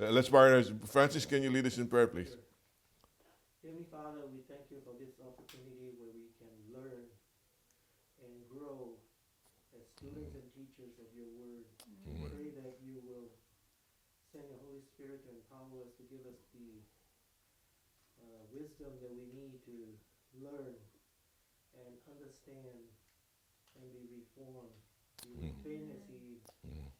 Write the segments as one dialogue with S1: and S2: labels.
S1: Let's partner. Francis, can you lead us in prayer, please?
S2: Heavenly Father, we thank you for this opportunity where we can learn and grow as students and teachers of your word. We pray that you will send your Holy Spirit to empower us, to give us the wisdom that we need to learn and understand and be reformed. Be with Ben as he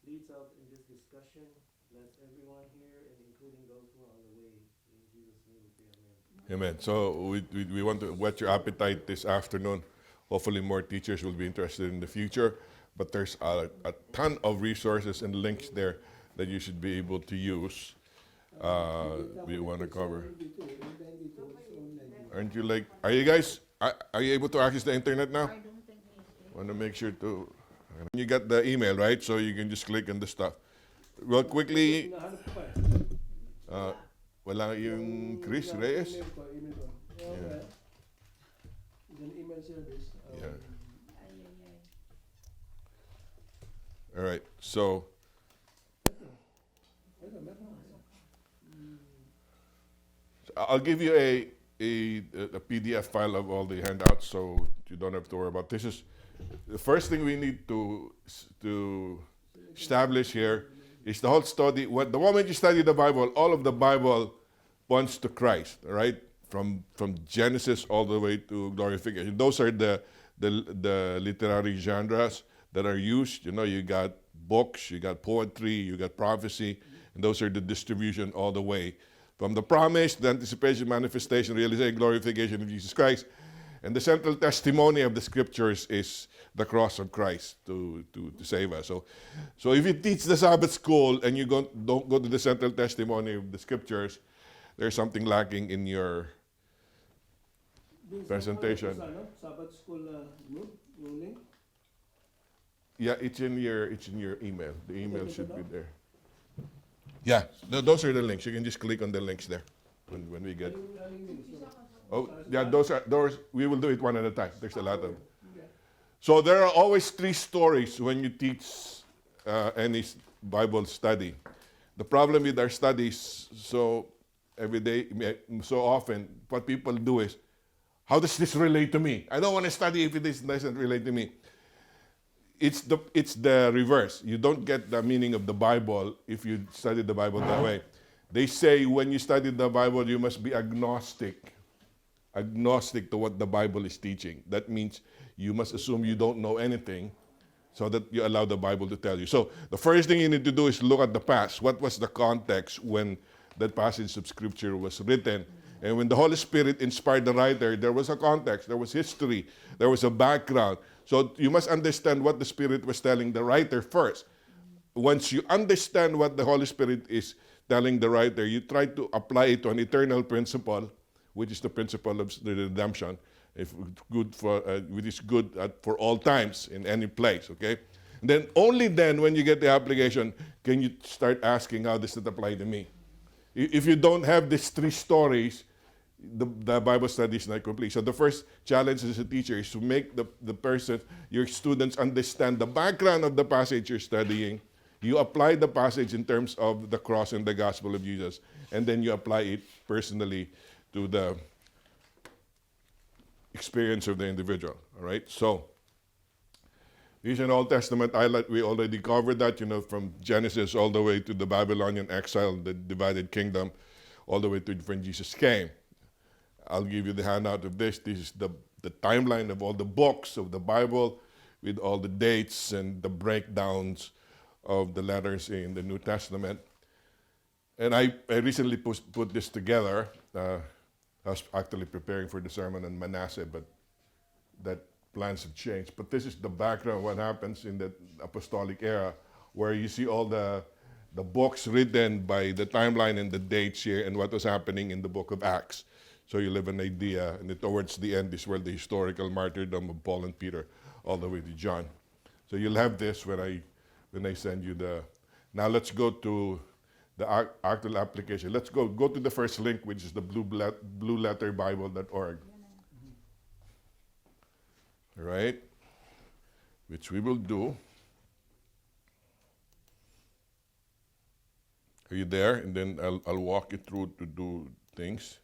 S2: leads out in this discussion. Bless everyone here, and including those who are on the way. In Jesus' name we pray, amen.
S1: Amen. So we want to whet your appetite this afternoon. Hopefully more teachers will be interested in the future. But there's a ton of resources and links there that you should be able to use. We want to cover. Aren't you like, are you guys, are you able to access the internet now? Want to make sure to, you got the email, right? So you can just click on the stuff. Real quickly, wala yung Chris Reyes? Yeah.
S2: Email service.
S1: Yeah. All right, so I'll give you a PDF file of all the handouts, so you don't have to worry about this. Is the first thing we need to establish here is the whole study. The moment you study the Bible, all of the Bible points to Christ, right? From Genesis all the way to glorification. Those are the literary genres that are used. You know, you got books, you got poetry, you got prophecy, and those are the distribution all the way. From the promise, the anticipation, manifestation, realization, glorification of Jesus Christ. And the central testimony of the scriptures is the cross of Christ to save us. So if you teach the Sabbath school and you don't go to the central testimony of the scriptures, there's something lacking in your presentation.
S2: Sabbath school link?
S1: Yeah, it's in your email. The email should be there. Yeah, those are the links. You can just click on the links there when we get. Oh, yeah, those. We will do it one at a time. There's a lot of. So there are always three stories when you teach any Bible study. The problem with our studies, so every day, so often, what people do is, how does this relate to me? I don't want to study if it doesn't relate to me. It's the reverse. You don't get the meaning of the Bible if you study the Bible that way. They say when you study the Bible, you must be agnostic to what the Bible is teaching. That means you must assume you don't know anything so that you allow the Bible to tell you. So the first thing you need to do is look at the past. What was the context when that passage of Scripture was written? And when the Holy Spirit inspired the writer, there was a context, there was history, there was a background. So you must understand what the Spirit was telling the writer first. Once you understand what the Holy Spirit is telling the writer, you try to apply it to an eternal principle, which is the principle of the redemption, which is good for all times in any place, okay? And then only then, when you get the application, can you start asking, how does it apply to me? If you don't have these three stories, the Bible study is not complete. So the first challenge as a teacher is to make the person, your students, understand the background of the passage you're studying. You apply the passage in terms of the cross and the gospel of Jesus, and then you apply it personally to the experience of the individual. All right? So, these are Old Testament highlight. We already covered that, from Genesis all the way to the Babylonian exile, the divided kingdom, all the way to when Jesus came. I'll give you the handout of this. This is the timeline of all the books of the Bible with all the dates and the breakdowns of the letters in the New Testament. And I recently put this together. I was actually preparing for the sermon on Manasseh, but that plans have changed. But this is the background of what happens in the apostolic era, where you see all the books written by the timeline and the dates here and what was happening in the book of Acts. So you'll have an idea, and towards the end is where the historical martyrdom of Paul and Peter, all the way to John. So you'll have this when I send you the. Now let's go to the actual application. Let's go to the first link, which is the blueletterbible.org. All right, which we will do. Are you there? And then I'll walk you through to do things.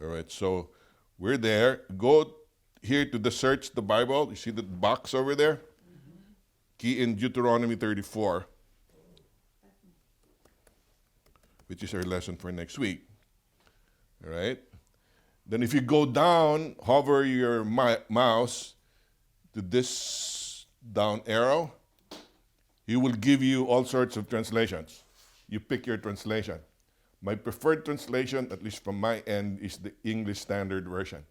S1: All right, so we're there. Go here to the search the Bible. You see the box over there? Key in Deuteronomy 34, which is our lesson for next week. All right? Then if you go down, hover your mouse to this down arrow, he will give you all sorts of translations. You pick your translation. My preferred translation, at least from my end, is the English Standard Version.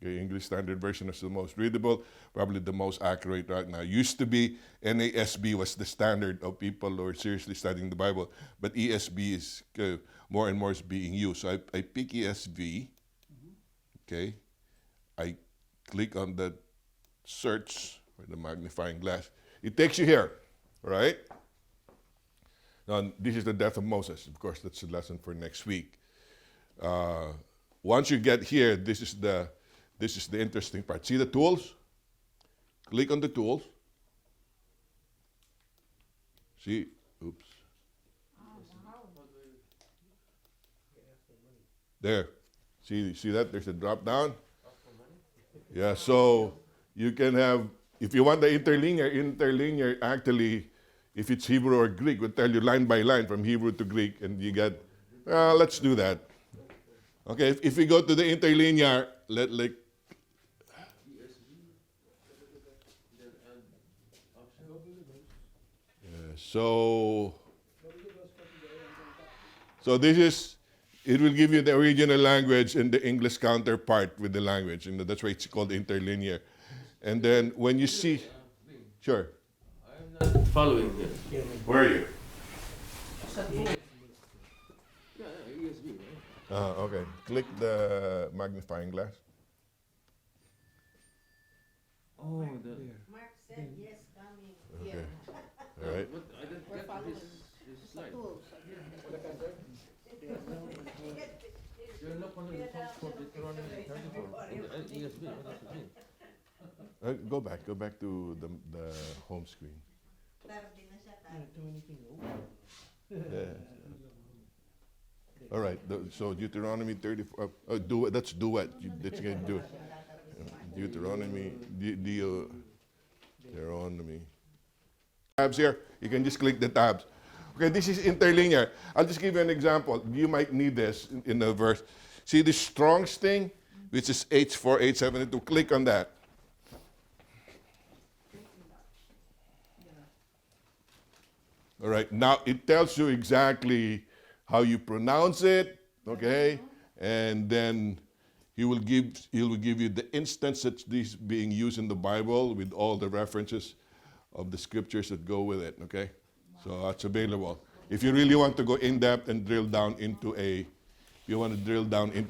S1: The English Standard Version is the most readable, probably the most accurate right now. Used to be NASB was the standard of people who are seriously studying the Bible, but ESB is more and more is being used. So I pick ESV, okay? I click on the search with the magnifying glass. It takes you here, right? Now, this is the death of Moses. Of course, that's a lesson for next week. Once you get here, this is the interesting part. See the tools? Click on the tools. See? Oops. There. See that? There's a drop down. Yeah, so you can have, if you want the interlinear actually, if it's Hebrew or Greek, will tell you line by line from Hebrew to Greek, and you get, let's do that. Okay, if we go to the interlinear, so this is, it will give you the original language and the English counterpart with the language, and that's why it's called interlinear. And then when you see, sure.
S3: I'm not following here.
S1: Where are you?
S3: Yeah, ESV, right?
S1: Okay. Click the magnifying glass.
S3: Oh,
S4: Mark said yes, coming.
S1: Okay. All right.
S3: But I didn't
S4: We're
S3: get
S4: following
S3: this slide.
S4: tools.
S3: You're not on the top for Deuteronomy 34. ESV, what does it mean?
S1: Go back to the home screen.
S4: Tarde na siya,
S1: Yeah. All right. So Deuteronomy 34. That's duet. That's gonna do it. Deuteronomy. Deuteronomy. Tabs here. You can just click the tabs. Okay, this is interlinear. I'll just give you an example. You might need this in the verse. See the Strong's thing, which is H4872. Click on that. All right, now it tells you exactly how you pronounce it, okay? And then he will give you the instance that this being used in the Bible with all the references of the scriptures that go with it, okay? So that's available. If you really want to go in depth and drill down into a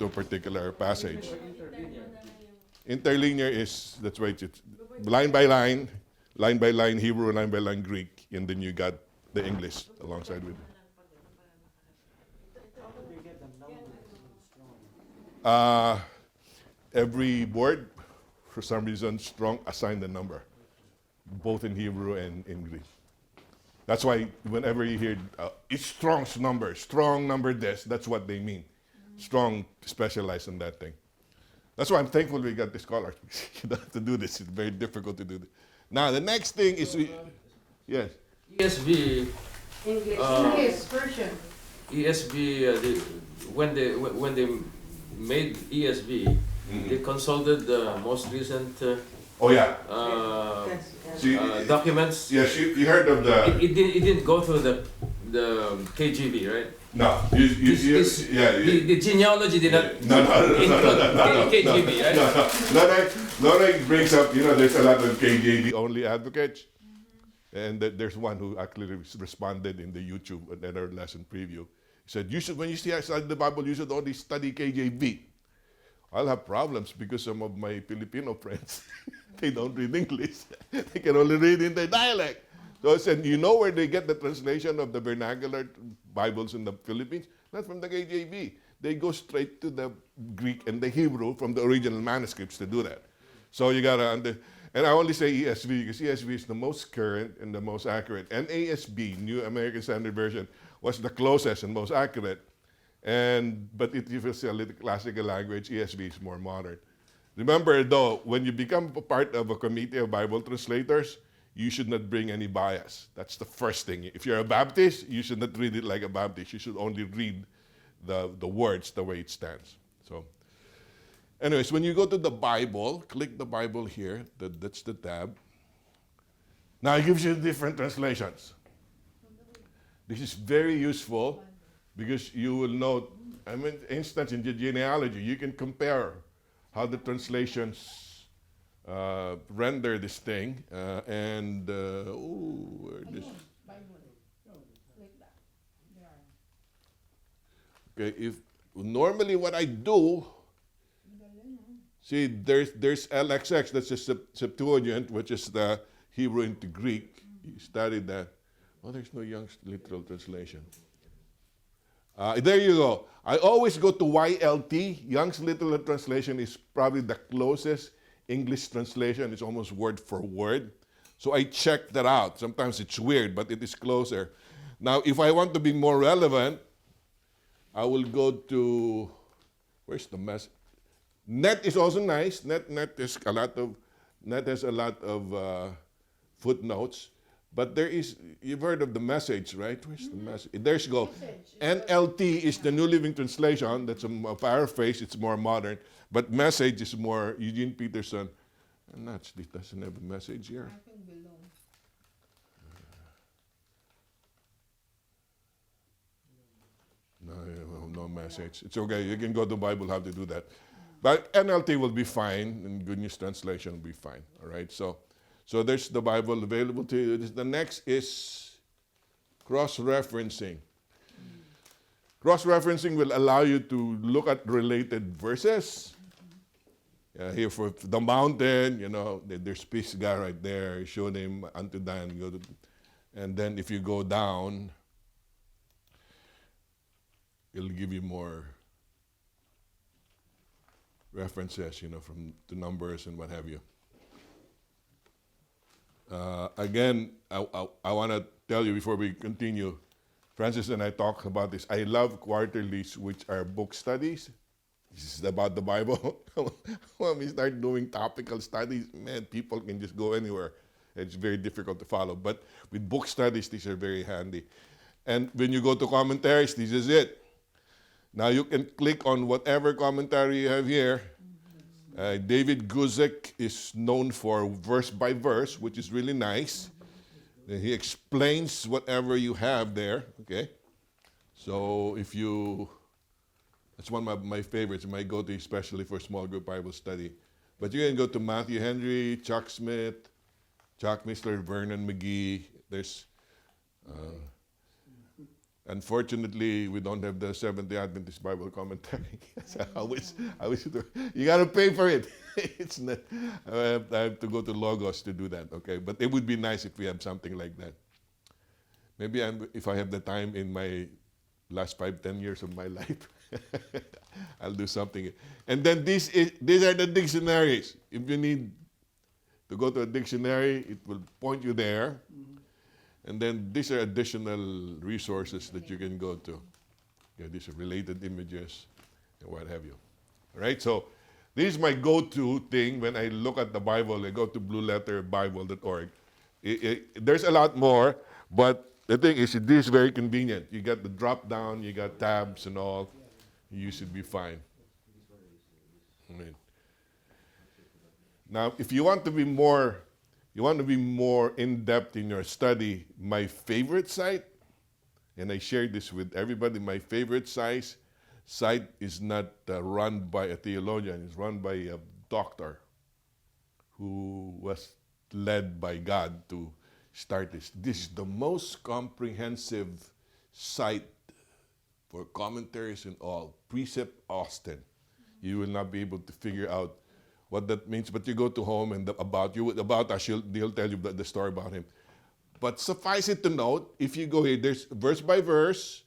S1: particular passage. Interlinear is, that's right, it's line by line Hebrew, line by line Greek, and then you got the English alongside with it.
S2: How do they get the numbers strong?
S1: Every board, for some reason, Strong assigned a number, both in Hebrew and in Greek. That's why whenever you hear it's Strong's number, Strong number this, that's what they mean. Strong specialized in that thing. That's why I'm thankful we got the scholars. You don't have to do this. It's very difficult to do this. Now the next thing is yes.
S3: ESV,
S4: English.
S3: English
S4: version.
S3: ESV, when they made ESV, they consulted the most recent
S1: Oh yeah.
S3: documents.
S1: Yes, you heard of the.
S3: It didn't go through the KJV, right?
S1: No,
S3: The genealogy did not include KJV, right?
S1: Lorraine brings up, there's a lot of KJV only advocates. And there's one who actually responded in the YouTube at our lesson preview. He said, when you see I study the Bible, you should only study KJV. I'll have problems because some of my Filipino friends, they don't read English. They can only read in their dialect. So I said, you know where they get the translation of the vernacular Bibles in the Philippines? Not from the KJV. They go straight to the Greek and the Hebrew from the original manuscripts to do that. So you gotta And I only say ESV because ESV is the most current and the most accurate. And ASB, New American Standard Version, was the closest and most accurate. But if you say a little classical language, ESV is more modern. Remember though, when you become a part of a committee of Bible translators, you should not bring any bias. That's the first thing. If you're a Baptist, you should not read it like a Baptist. You should only read the words the way it stands. So, anyways, when you go to the Bible, click the Bible here. That's the tab. Now it gives you different translations. This is very useful because you will note, instance in the genealogy, you can compare how the translations render this thing. Okay, if normally what I do, see, there's LXX, that's the Septuagint, which is the Hebrew into Greek. You studied that. Oh, there's no Young's literal translation. There you go. I always go to YLT. Young's literal translation is probably the closest English translation. It's almost word for word. So I check that out. Sometimes it's weird, but it is closer. Now, if I want to be more relevant, I will go to, where's the mess? Net is also nice. Net has a lot of footnotes. But there is, you've heard of the Message, right? Where's the Message? There you go. NLT is the New Living Translation. That's a paraphrase. It's more modern. But Message is more Eugene Peterson. And actually doesn't have a message here. No message. It's okay. You can go to Bible how to do that. But NLT will be fine, and Good News Translation will be fine. All right. So there's the Bible available to you. The next is cross-referencing. Cross-referencing will allow you to look at related verses. Here for the mountain, there's Pisgah right there. Show him unto Dan. And then if you go down, it'll give you more references, from the Numbers and what have you. Again, I want to tell you before we continue, Francis and I talked about this. I love quarterlies, which are book studies. This is about the Bible. When we start doing topical studies, man, people can just go anywhere. It's very difficult to follow. But with book studies, these are very handy. And when you go to commentaries, this is it. Now you can click on whatever commentary you have here. David Guzik is known for verse by verse, which is really nice. He explains whatever you have there, okay? So that's one of my favorites, my go-to, especially for small group Bible study. But you can go to Matthew Henry, Chuck Smith, Chuck Missler, Vernon McGee. There's, unfortunately, we don't have the Seventh-day Adventist Bible commentary. I wish you got to pay for it. It's not. I have to go to Logos to do that. Okay, but it would be nice if we have something like that. Maybe if I have the time in my last 5-10 years of my life, I'll do something. And then these are the dictionaries. If you need to go to a dictionary, it will point you there. And then these are additional resources that you can go to. These are related images and what have you. All right, so this is my go-to thing when I look at the Bible. I go to blueletterbible.org. There's a lot more, but the thing is, this is very convenient. You got the drop-down, you got tabs and all. You should be fine. Now, if you want to be more in-depth in your study, my favorite site, and I share this with everybody, my favorite site is not run by a theologian. It's run by a doctor who was led by God to start this. This is the most comprehensive site for commentaries and all. Precept Austin. You will not be able to figure out what that means, but you go to home and about us, they'll tell you the story about him. But suffice it to note, if you go here, there's verse by verse,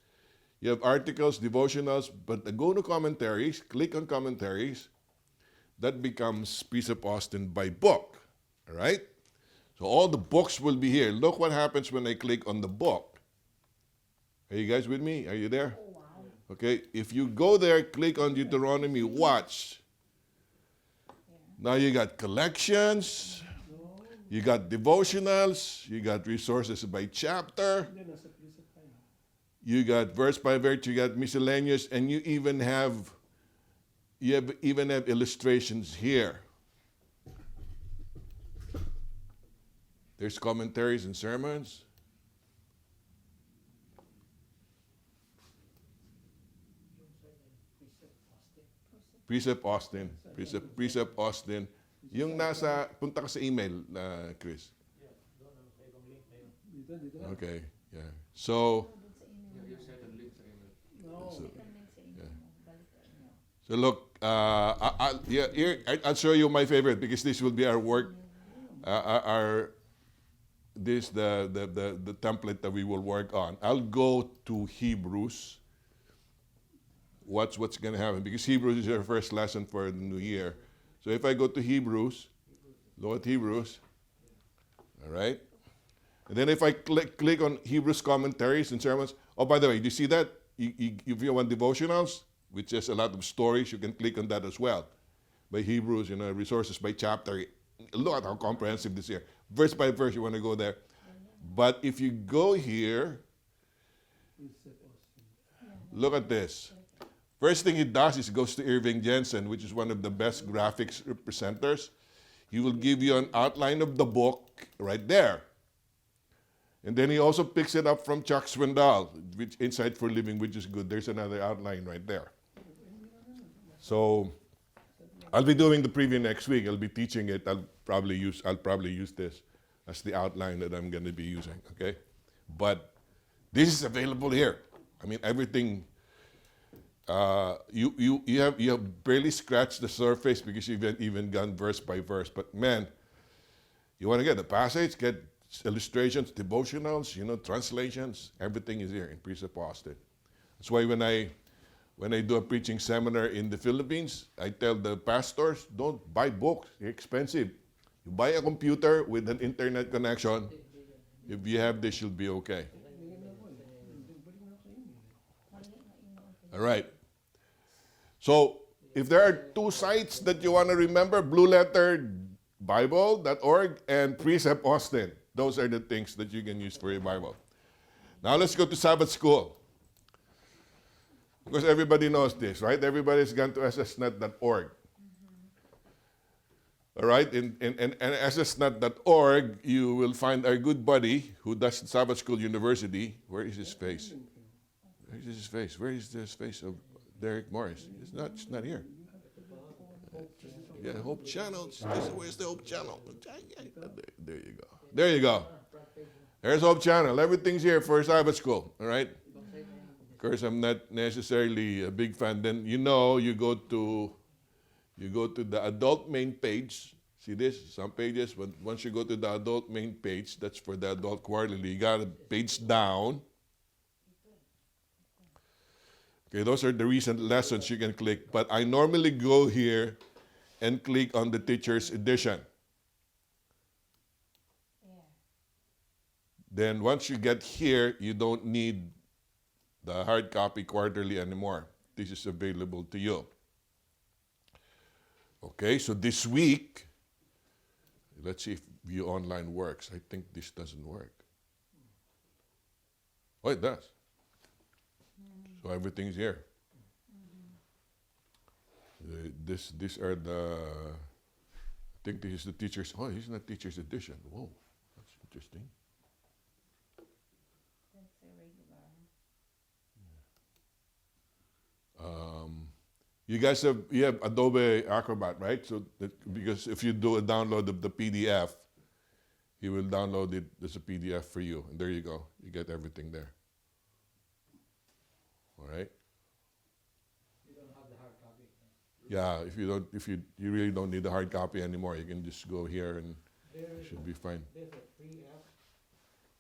S1: you have articles, devotionals, but go to commentaries, click on commentaries, that becomes Precept Austin by book. All right? So all the books will be here. Look what happens when I click on the book. Are you guys with me? Are you there?
S4: Oh, wow.
S1: Okay, if you go there, click on Deuteronomy, watch. Now you got collections, you got devotionals, you got resources by chapter,
S2: Hindi, nasa precept tayo.
S1: you got verse by verse, you got miscellaneous, and you even have illustrations here. There's commentaries and sermons. Precept Austin. Precept Austin. Yung nasa, punta ka sa email, Chris.
S2: Dito na.
S1: Okay, yeah. So,
S3: You said the link sa email.
S2: No.
S1: so look, I'll show you my favorite because this will be our work, the template that we will work on. I'll go to Hebrews. What's going to happen? Because Hebrews is our first lesson for the new year. So if I go to Hebrews, look at Hebrews, all right? And then if I click on Hebrews commentaries and sermons, oh, by the way, do you see that? If you want devotionals, which is a lot of stories, you can click on that as well. By Hebrews, resources by chapter. Look at how comprehensive this is. Verse by verse, you want to go there. But if you go here, look at this. First thing he does is goes to Irving Jensen, which is one of the best graphics presenters. He will give you an outline of the book right there. And then he also picks it up from Chuck Swindoll, which Insight for Living, which is good. There's another outline right there. So I'll be doing the preview next week. I'll be teaching it. I'll probably use this as the outline that I'm going to be using. Okay, but this is available here. I mean, everything. You have barely scratched the surface because you've even gone verse by verse. But man, you want to get the passage, get illustrations, devotionals, translations. Everything is here in Precept Austin. That's why when I do a preaching seminar in the Philippines, I tell the pastors, don't buy books. They're expensive. You buy a computer with an internet connection. If you have this, you'll be okay. All right. So if there are two sites that you want to remember, blueletterbible.org and Precept Austin. Those are the things that you can use for your Bible. Now let's go to Sabbath school. Because everybody knows this, right? Everybody's gone to ssnet.org. All right? In ssnet.org, you will find our good buddy who does Sabbath School University. Where is his face? Where is his face? Where is this face of Derek Morris? It's not here. Yeah, Hope Channel. Where's the Hope Channel? There you go. There you go. There's Hope Channel. Everything's here for Sabbath School. All right? Of course, I'm not necessarily a big fan. Then you go to the adult main page. See this? Some pages. But once you go to the adult main page, that's for the adult quarterly. You got a page down. Okay, those are the recent lessons you can click. But I normally go here and click on the teacher's edition.
S4: Yeah.
S1: Then once you get here, you don't need the hard copy quarterly anymore. This is available to you. Okay, so this week, let's see if View Online works. I think this doesn't work. Oh, it does. So everything's here. These are the, I think this is the teacher's, oh, this is not teacher's edition. Whoa, that's interesting.
S4: That's a regular.
S1: You guys have Adobe Acrobat, right? So because if you do a download of the PDF, he will download it as a PDF for you, and there you go. You get everything there. All right.
S3: You don't have the hard copy.
S1: Yeah, if you really don't need the hard copy anymore, you can just go here and it should be fine.
S2: There's a free app.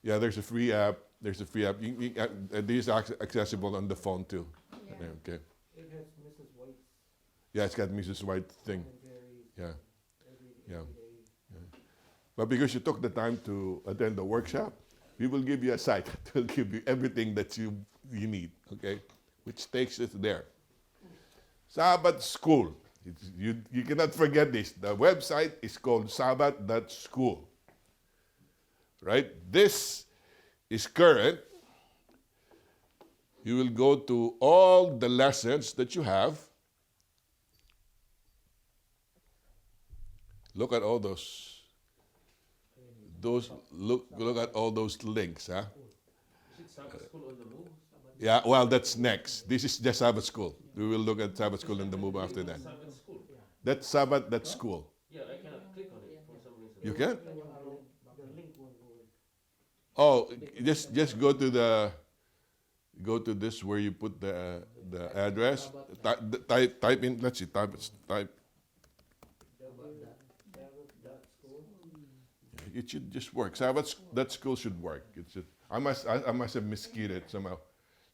S1: Yeah, there's a free app. This is accessible on the phone too.
S4: Yeah.
S1: Okay.
S2: It has Mrs. White's
S1: Yeah, it's got Mrs. White thing.
S2: commentaries.
S1: Yeah.
S2: Every
S1: Yeah.
S2: day.
S1: But because you took the time to attend the workshop, we will give you a site that will give you everything that you need, okay? Which takes us there. Sabbath School. You cannot forget this. The website is called sabbath.school. Right? This is current. You will go to all the lessons that you have. Look at all those look at all those links, huh?
S3: Is it Sabbath School on the move?
S1: Yeah, well, that's next. This is just Sabbath School. We will look at Sabbath School in the move after that.
S3: Sabbath School.
S1: That's Sabbath, that's school.
S3: Yeah, I cannot click on it for some reason.
S1: You can?
S2: The link won't work.
S1: Oh, just go to this where you put the address. Type in. Let's see. Type.
S2: Sabbath.school.
S1: It should just work. Sabbath.school should work. It should. I must have miskeyed it somehow.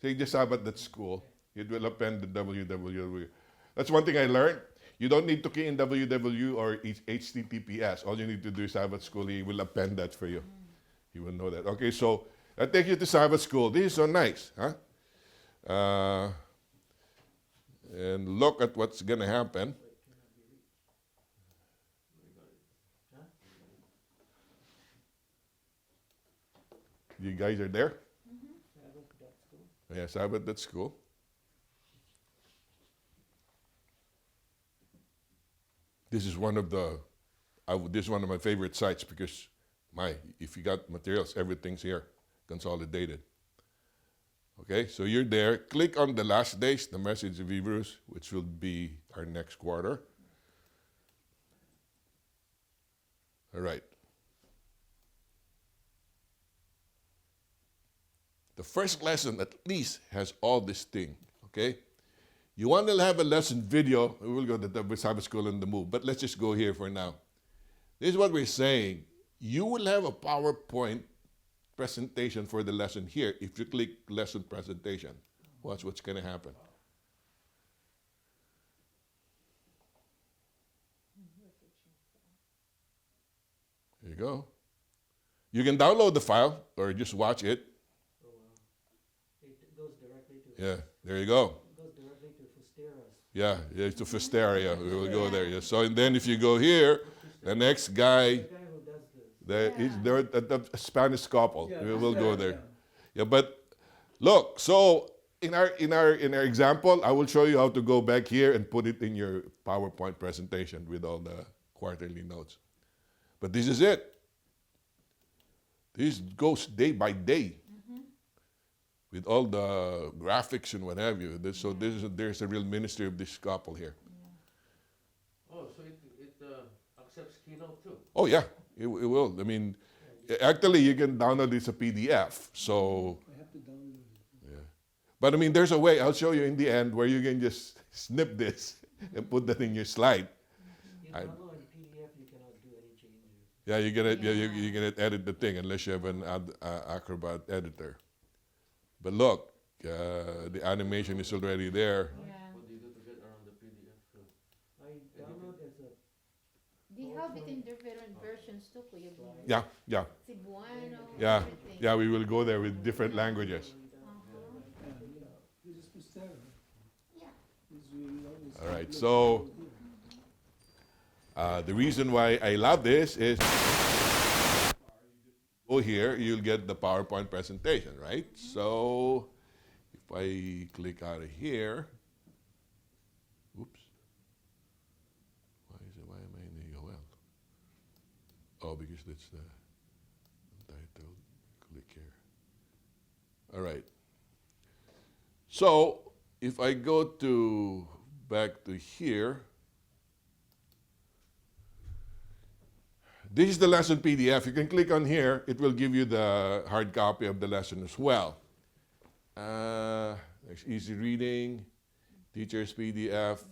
S1: Say just Sabbath.school. It will append the www. That's one thing I learned. You don't need to key in www or HTTPS. All you need to do is Sabbath School. He will append that for you. He will know that. Okay, so that takes you to Sabbath School. This is so nice, huh? And look at what's going to happen. You guys are there?
S2: Sabbath.school.
S1: Yeah, Sabbath.school. This is one of this is one of my favorite sites because if you got materials, everything's here, consolidated. Okay, so you're there. Click on the last days, the message of Hebrews, which will be our next quarter. All right. The first lesson at least has all this thing, okay? You want to have a lesson video, we will go to the Sabbath School on the move, but let's just go here for now. This is what we're saying. You will have a PowerPoint presentation for the lesson here. If you click lesson presentation, watch what's going to happen. There you go. You can download the file or just watch it.
S2: Oh, wow. It goes directly to.
S1: Yeah, there you go.
S2: It goes directly to Fusteras.
S1: Yeah, it's to Fusteria. We will go there. Yeah. So and then if you go here, the next guy,
S2: The guy who does this.
S1: they're the Spanish couple. We will go there. Yeah, but look. So in our example, I will show you how to go back here and put it in your PowerPoint presentation with all the quarterly notes. But this is it. This goes day by day with all the graphics and what have you. So there's a real ministry of this couple here.
S3: Oh, so it accepts Keynote too?
S1: Oh yeah, it will. I mean, actually you can download this as a PDF. So
S2: I have to download it.
S1: yeah, but I mean there's a way. I'll show you in the end where you can just snip this and put that in your slide.
S2: You know, in PDF you cannot do any changes.
S1: Yeah, you can edit the thing unless you have an Acrobat editor. But look, the animation is already there.
S3: What do you do to get around the PDF?
S2: I download as a.
S5: They have it in different versions too, Kuya B.
S1: Yeah.
S5: Cebuano,
S1: Yeah,
S5: everything.
S1: yeah, we will go there with different languages.
S2: This is Fustera.
S5: Yeah.
S1: All right, so the reason why I love this is go here, you'll get the PowerPoint presentation, right? So if I click out of here, oops, why am I in the UL? Oh, because that's the Untitled. Click here. All right. So if I go back to here, this is the lesson PDF. You can click on here. It will give you the hard copy of the lesson as well. There's easy reading, teacher's PDF.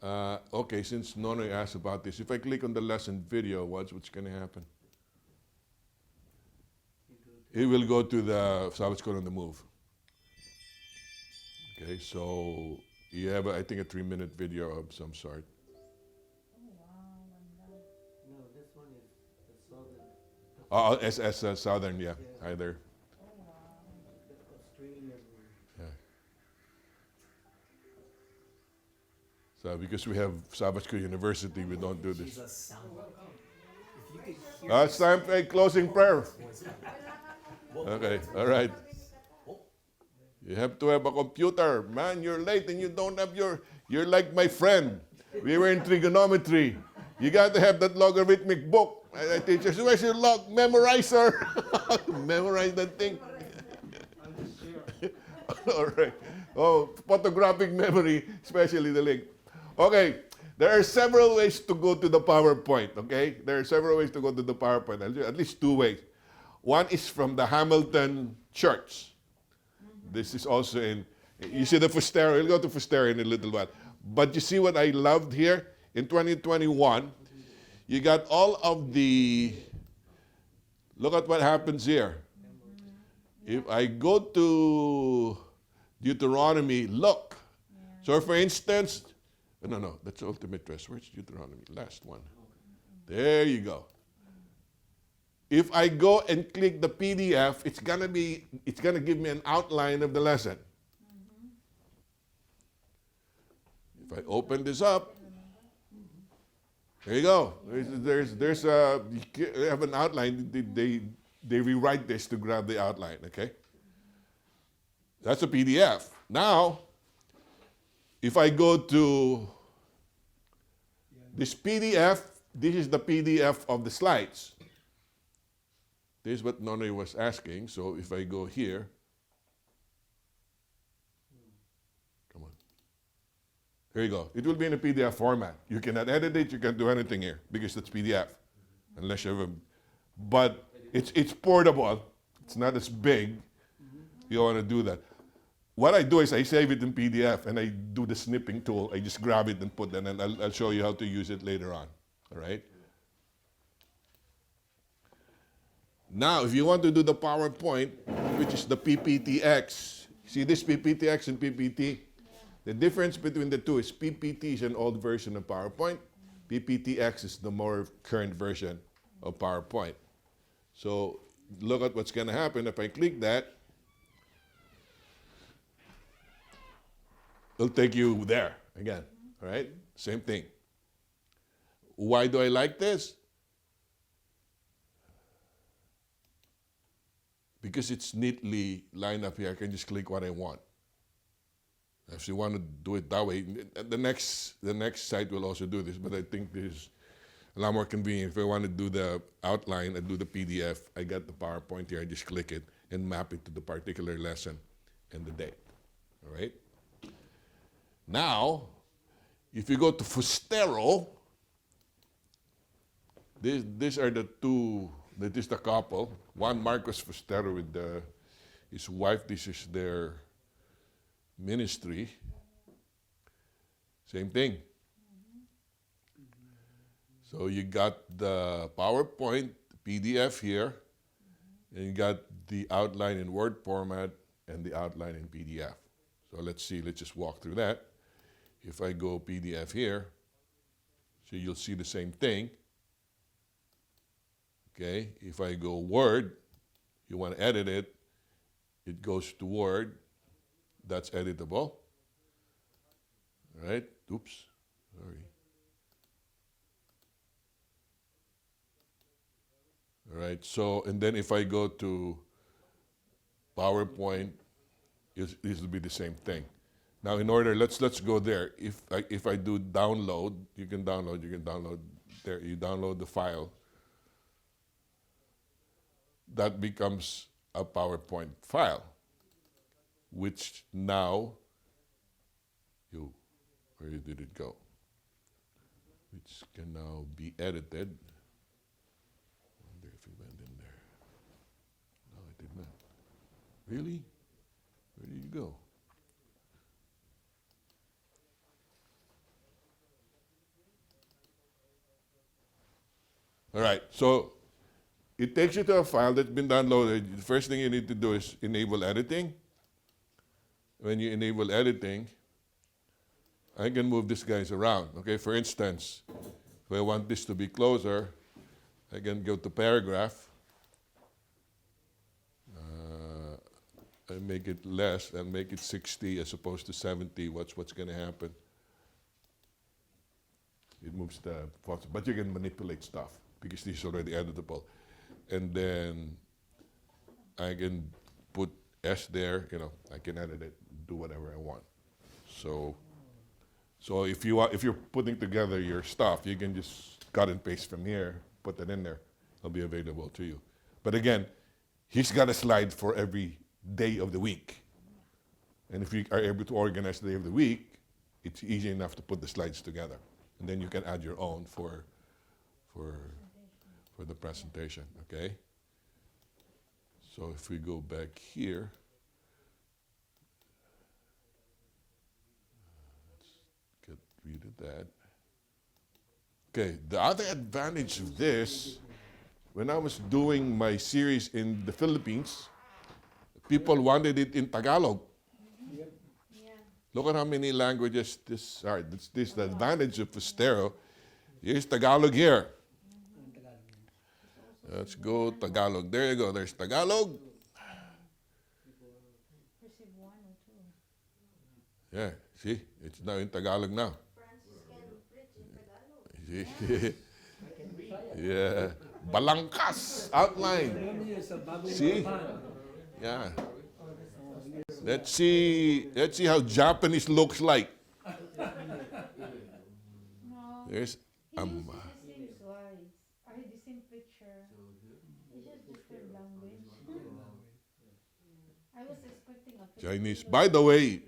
S1: Okay, since Nono asked about this, if I click on the lesson video, what's going to happen? It will go to the Sabbath School on the Move. Okay, so you have, I think, a 3-minute video of some sort.
S2: No, this one is the
S1: Oh, as Southern, yeah,
S2: Yeah.
S1: either.
S2: The Australian one.
S1: Yeah. So because we have Sabbath School University, we don't do this.
S6: Jesus sound. If you could hear
S1: It's time for a closing prayer.
S6: voice.
S1: Okay, all right. You have to have a computer. Man, you're late and you don't have you're like my friend. We were in trigonometry. You got to have that logarithmic book. I teach us, where's your log memorizer? Memorize that thing.
S2: I'll just share.
S1: All right. Oh, photographic memory, especially the link. Okay. There are several ways to go to the PowerPoint, okay? There are several ways to go to the PowerPoint, at least two ways. One is from the Hamilton Church. This is also in, you see the Fustero, we'll go to Fustero in a little while. But you see what I loved here? In 2021, you got all of the, look at what happens here. If I go to Deuteronomy, look. So for instance, no, that's ultimate rest. Where's Deuteronomy? Last one. There you go. If I go and click the PDF, it's gonna give me an outline of the lesson. If I open this up, there you go. There's you have an outline. They rewrite this to grab the outline. Okay. That's a PDF. Now, if I go to this PDF, this is the PDF of the slides. This is what Nonay was asking. So if I go here, come on. Here you go. It will be in a PDF format. You cannot edit it. You can't do anything here because it's PDF, unless you have a. But it's portable. It's not as big. You don't want to do that. What I do is I save it in PDF and I do the snipping tool. I just grab it and put it, and I'll show you how to use it later on. All right? Now, if you want to do the PowerPoint, which is the Pptx, see this Pptx and Ppt? The difference between the two is Ppt is an old version of PowerPoint. Pptx is the more current version of PowerPoint. So look at what's going to happen if I click that. It'll take you there again, all right? Same thing. Why do I like this? Because it's neatly lined up here. I can just click what I want. If you want to do it that way, the next site will also do this, but I think this is a lot more convenient. If I want to do the outline and do the PDF, I got the PowerPoint here. I just click it and map it to the particular lesson and the date, all right? Now, if you go to Fustero, these are the two, that is the couple. One, Marcos Fustero with his wife. This is their ministry. Same thing. So you got the PowerPoint PDF here, and you got the outline in Word format and the outline in PDF. So let's see, let's just walk through that. If I go PDF here, so you'll see the same thing. Okay, if I go Word, you want to edit it, it goes to Word. That's editable. All right, oops, sorry. All right, so, and then if I go to PowerPoint, this will be the same thing. Now, in order, let's go there. If I do download, you can download there. You download the file. That becomes a PowerPoint file, which now where did it go? Which can now be edited. I wonder if it went in there. No, it did not. Really? Where did you go? All right, so it takes you to a file that's been downloaded. The first thing you need to do is enable editing. When you enable editing, I can move these guys around. Okay, for instance, if I want this to be closer, I can go to paragraph. and make it less and make it 60 as opposed to 70, what's going to happen? It moves the fonts, but you can manipulate stuff because this is already editable. And then I can put S there, I can edit it, do whatever I want. So if you're putting together your stuff, you can just cut and paste from here, put it in there. It'll be available to you. But again, he's got a slide for every day of the week. And if you are able to organize the day of the week, it's easy enough to put the slides together. And then you can add your own for the presentation, okay? So if we go back here, let's get rid of that. Okay, the other advantage of this, when I was doing my series in the Philippines, people wanted it in Tagalog.
S5: Yeah.
S1: Look at how many languages this are. This is the advantage of stereo. Here's Tagalog here. Let's go Tagalog. There you go. There's Tagalog.
S5: Receive 1 or 2.
S1: Yeah, see? It's now in Tagalog now.
S4: Francis can preach in Tagalog.
S1: See? Yeah. Balangkas. Outline. See? Yeah. Let's see how Japanese looks like.
S5: No.
S1: There's
S5: He uses the same slides. Or the same picture. It's just different language. I was expecting a
S1: Chinese. By the way,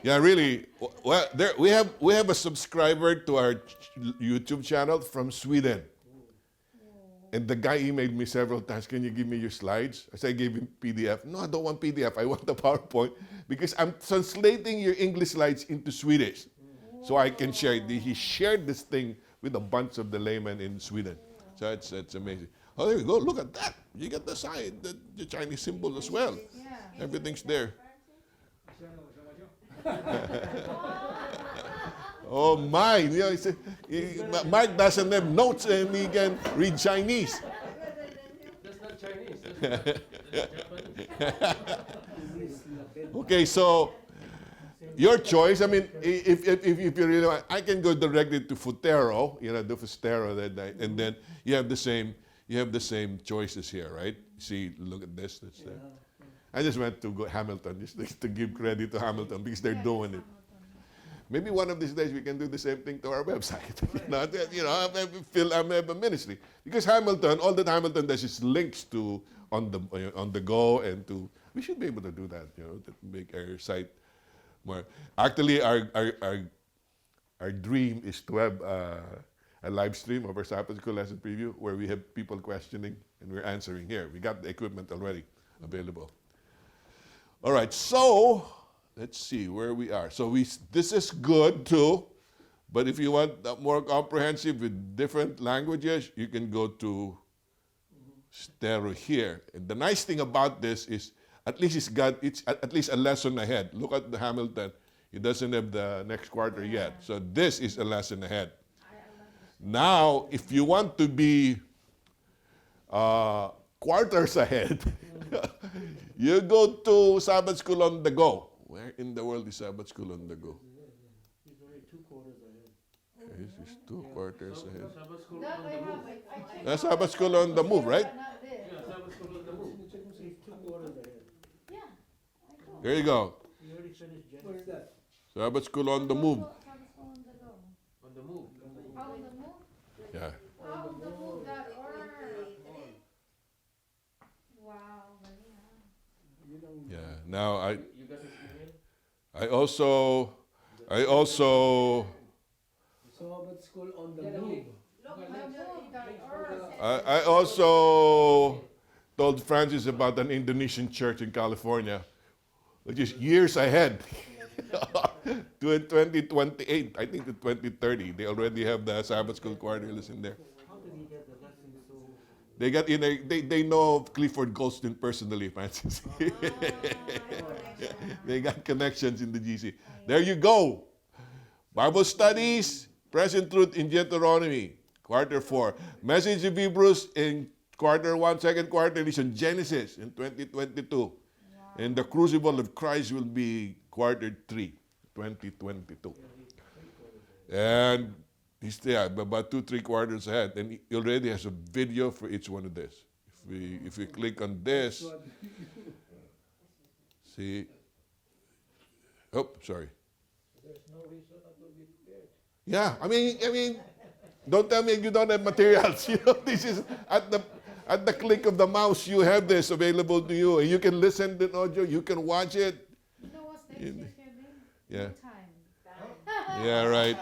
S1: yeah, really. Well, there we have a subscriber to our YouTube channel from Sweden. And the guy emailed me several times, can you give me your slides? I said, I gave him PDF. No, I don't want PDF. I want the PowerPoint because I'm translating your English slides into Swedish so I can share it. He shared this thing with a bunch of the laymen in Sweden. So it's amazing. Oh, there you go. Look at that. You get the sign, the Chinese symbol as well.
S5: Yeah.
S1: Everything's there. Oh my! Mark doesn't have notes and he can read Chinese.
S3: That's not Chinese. That's Japanese.
S1: Okay, so your choice. I mean, if you really want, I can go directly to Futero, do Futero that night, and then you have the same choices here, right? See, look at this. That's there. I just went to go Hamilton just to give credit to Hamilton because they're doing it. Maybe one of these days we can do the same thing to our website. Fil-Am have a ministry because Hamilton, all that Hamilton does is links to on the go and to. We should be able to do that, to make our site more. Actually, our dream is to have a live stream of our Sabbath School lesson preview where we have people questioning and we're answering here. We got the equipment already available. All right, so. Let's see where we are. So this is good too, but if you want more comprehensive with different languages, you can go to stereo here. And the nice thing about this is at least it's at least a lesson ahead. Look at the Hamilton. It doesn't have the next quarter yet. So this is a lesson ahead. Now, if you want to be quarters ahead, you go to Sabbath School on the Go. Where in the world is Sabbath School on the Go?
S2: He's already 2 quarters ahead.
S1: This is 2 quarters ahead.
S3: Sabbath school
S5: That
S3: on
S5: I
S3: the
S5: have.
S3: move.
S5: I checked.
S1: That's Sabbath School on the Move, right?
S5: But not this.
S3: Yeah, Sabbath school on the move.
S2: He's 2 quarters ahead.
S5: Yeah. I know.
S1: There you go.
S2: He already finished Genesis.
S6: Where is that?
S1: Sabbath School on the Move.
S5: Sabbath School on the go.
S3: On the move.
S5: On the move?
S1: Yeah.
S5: On the move.org. Wow, very hard.
S2: You don't
S1: Yeah. Now
S3: You got his email?
S1: I also
S6: Sabbath school on the move.
S1: I also told Francis about an Indonesian church in California, which is years ahead. To 2028, I think to 2030, they already have the Sabbath School quarterlies in there.
S2: How did he get the lesson so?
S1: They got in there, they know Clifford Goldston personally, Francis. They got connections in the GC. There you go. Bible studies, present truth in Deuteronomy, quarter 4. Message of Hebrews in quarter 1, second quarter is on Genesis in 2022.
S5: Wow.
S1: And the crucible of Christ will be quarter 3, 2022. And he's there, about 2-3 quarters ahead. And he already has a video for each one of this. If we click on this, see, oh, sorry.
S3: There's no reason not to be prepared.
S1: Yeah, I mean, don't tell me you don't have materials. You know, this is at the click of the mouse. You have this available to you, and you can listen to the audio. You can watch it.
S5: You know what's next year, Kevin?
S1: Yeah.
S5: No time.
S1: Yeah, right.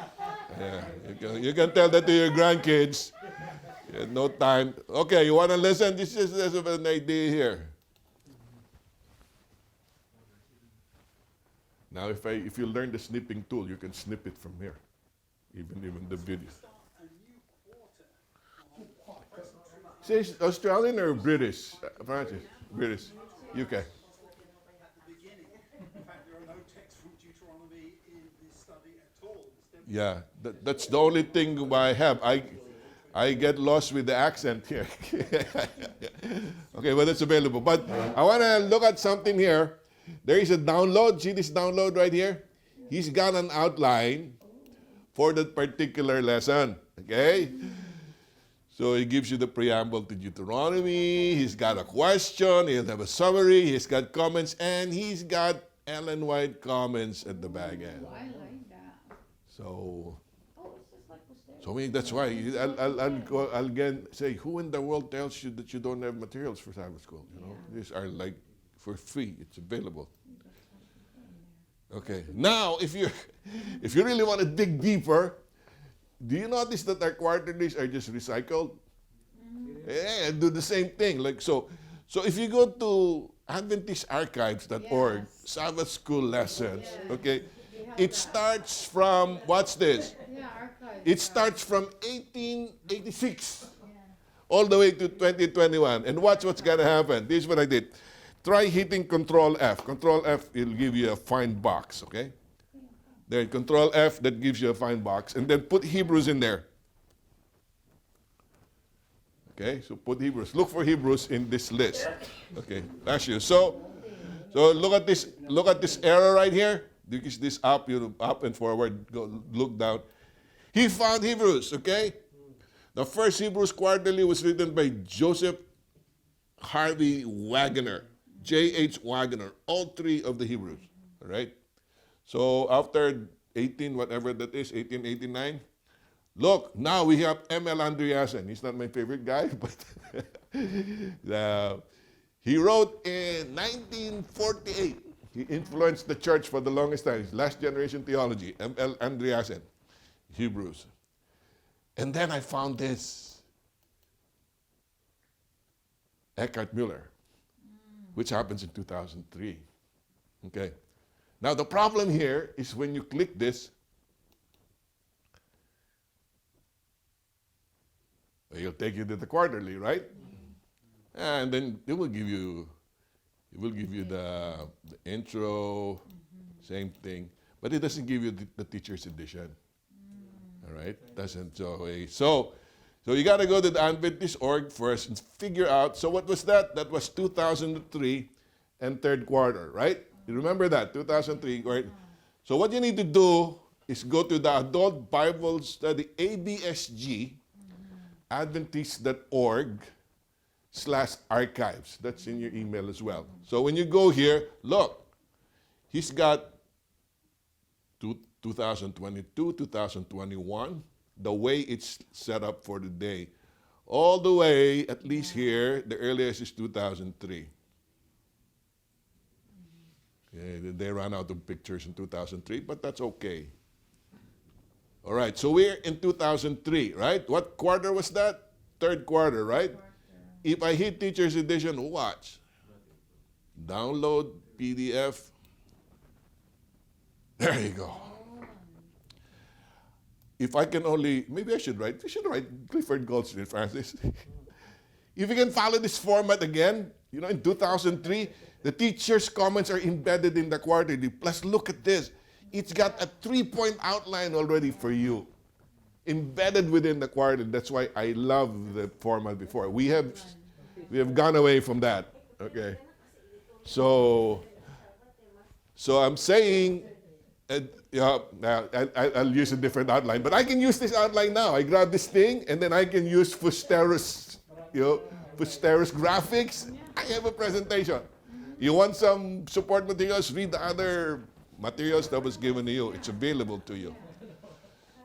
S1: Yeah, you can tell that to your grandkids. Yeah, no time. Okay, you want to listen? This is an idea here. Now, if you learn the snipping tool, you can snip it from here, even the video. Say Australian or British? Francis, British, UK.
S7: At the beginning. In fact, there are no texts from Deuteronomy in this study at all.
S1: Yeah, that's the only thing I have. I get lost with the accent here. Okay, well, it's available. But I want to look at something here. There is a download. See this download right here? He's got an outline for that particular lesson. Okay? So he gives you the preamble to Deuteronomy. He's got a question. He'll have a summary. He's got comments. And he's got Ellen White comments at the back end.
S5: Oh, I like that.
S1: So...
S5: Oh, it's just like was there.
S1: So I mean, that's why I'll again say, who in the world tells you that you don't have materials for Sabbath school? You know, these are like for free. It's available. Okay. Now, if you really want to dig deeper, do you notice that our quarterlies are just recycled? Yeah, do the same thing. Like so. So if you go to AdventistArchives.org, Sabbath school lessons. Okay, it starts from what's this?
S5: Yeah, archive.
S1: It starts from 1886 all the way to 2021. And watch what's going to happen. This is what I did. Try hitting Control F. Control F will give you a find box, okay? There, Control F, that gives you a find box. And then put Hebrews in there. Okay, so put Hebrews. Look for Hebrews in this list. Okay, that's you. So look at this arrow right here. Because this up, you up and forward, go look down. He found Hebrews, okay? The first Hebrews quarterly was written by Joseph Harvey Wagner, J.H. Wagner, all three of the Hebrews, all right? So after 1889, look, now we have M.L. Andreasen. He's not my favorite guy, but he wrote in 1948. He influenced the church for the longest time. His last generation theology, M.L. Andreasen, Hebrews. And then I found this, Eckhart Muller, which happens in 2003. Okay. Now the problem here is when you click this, it'll take you to the quarterly, right? And then it will give you the intro, same thing, but it doesn't give you the teacher's edition. All right, doesn't. So you got to go to the Adventist.org first and figure out. So what was that? That was 2003 and third quarter, right? You remember that 2003, right? So what you need to do is go to the Adult Bible Study ABSG Adventist.org/archives. That's in your email as well. So when you go here, look, he's got 2022, 2021, the way it's set up for the day. All the way, at least here, the earliest is 2003. Okay, they ran out of pictures in 2003, but that's okay. All right, so we're in 2003, right? What quarter was that? Third quarter, right? If I hit Teacher's Edition, watch. Download PDF. There you go. If I can only, maybe we should write Clifford Goldstreet, Francis. If you can follow this format again, you know, in 2003, the teacher's comments are embedded in the quarterly. Plus, look at this. It's got a 3-point outline already for you, embedded within the quarterly. That's why I love the format before. We have gone away from that. Okay. So, so I'm saying, I'll use a different outline, but I can use this outline now. I grab this thing, and then I can use Fusteros, Fusteros graphics. I have a presentation. You want some support materials? Read the other materials that was given to you. It's available to you.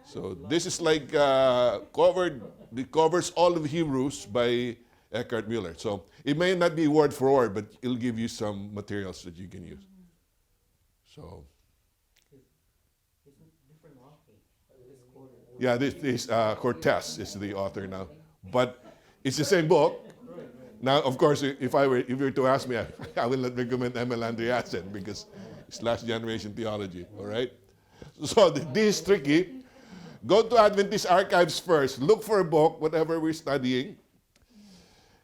S1: So this is like it covers all of Hebrews by Eckhart Mueller. So it may not be word for word, but it'll give you some materials that you can use. So. Yeah, this is Cortez is the author now, but it's the same book. Now, of course, if you were to ask me, I will not recommend M.L. Andreasen because it's last generation theology. All right. So this is tricky. Go to Adventist Archives first. Look for a book, whatever we're studying.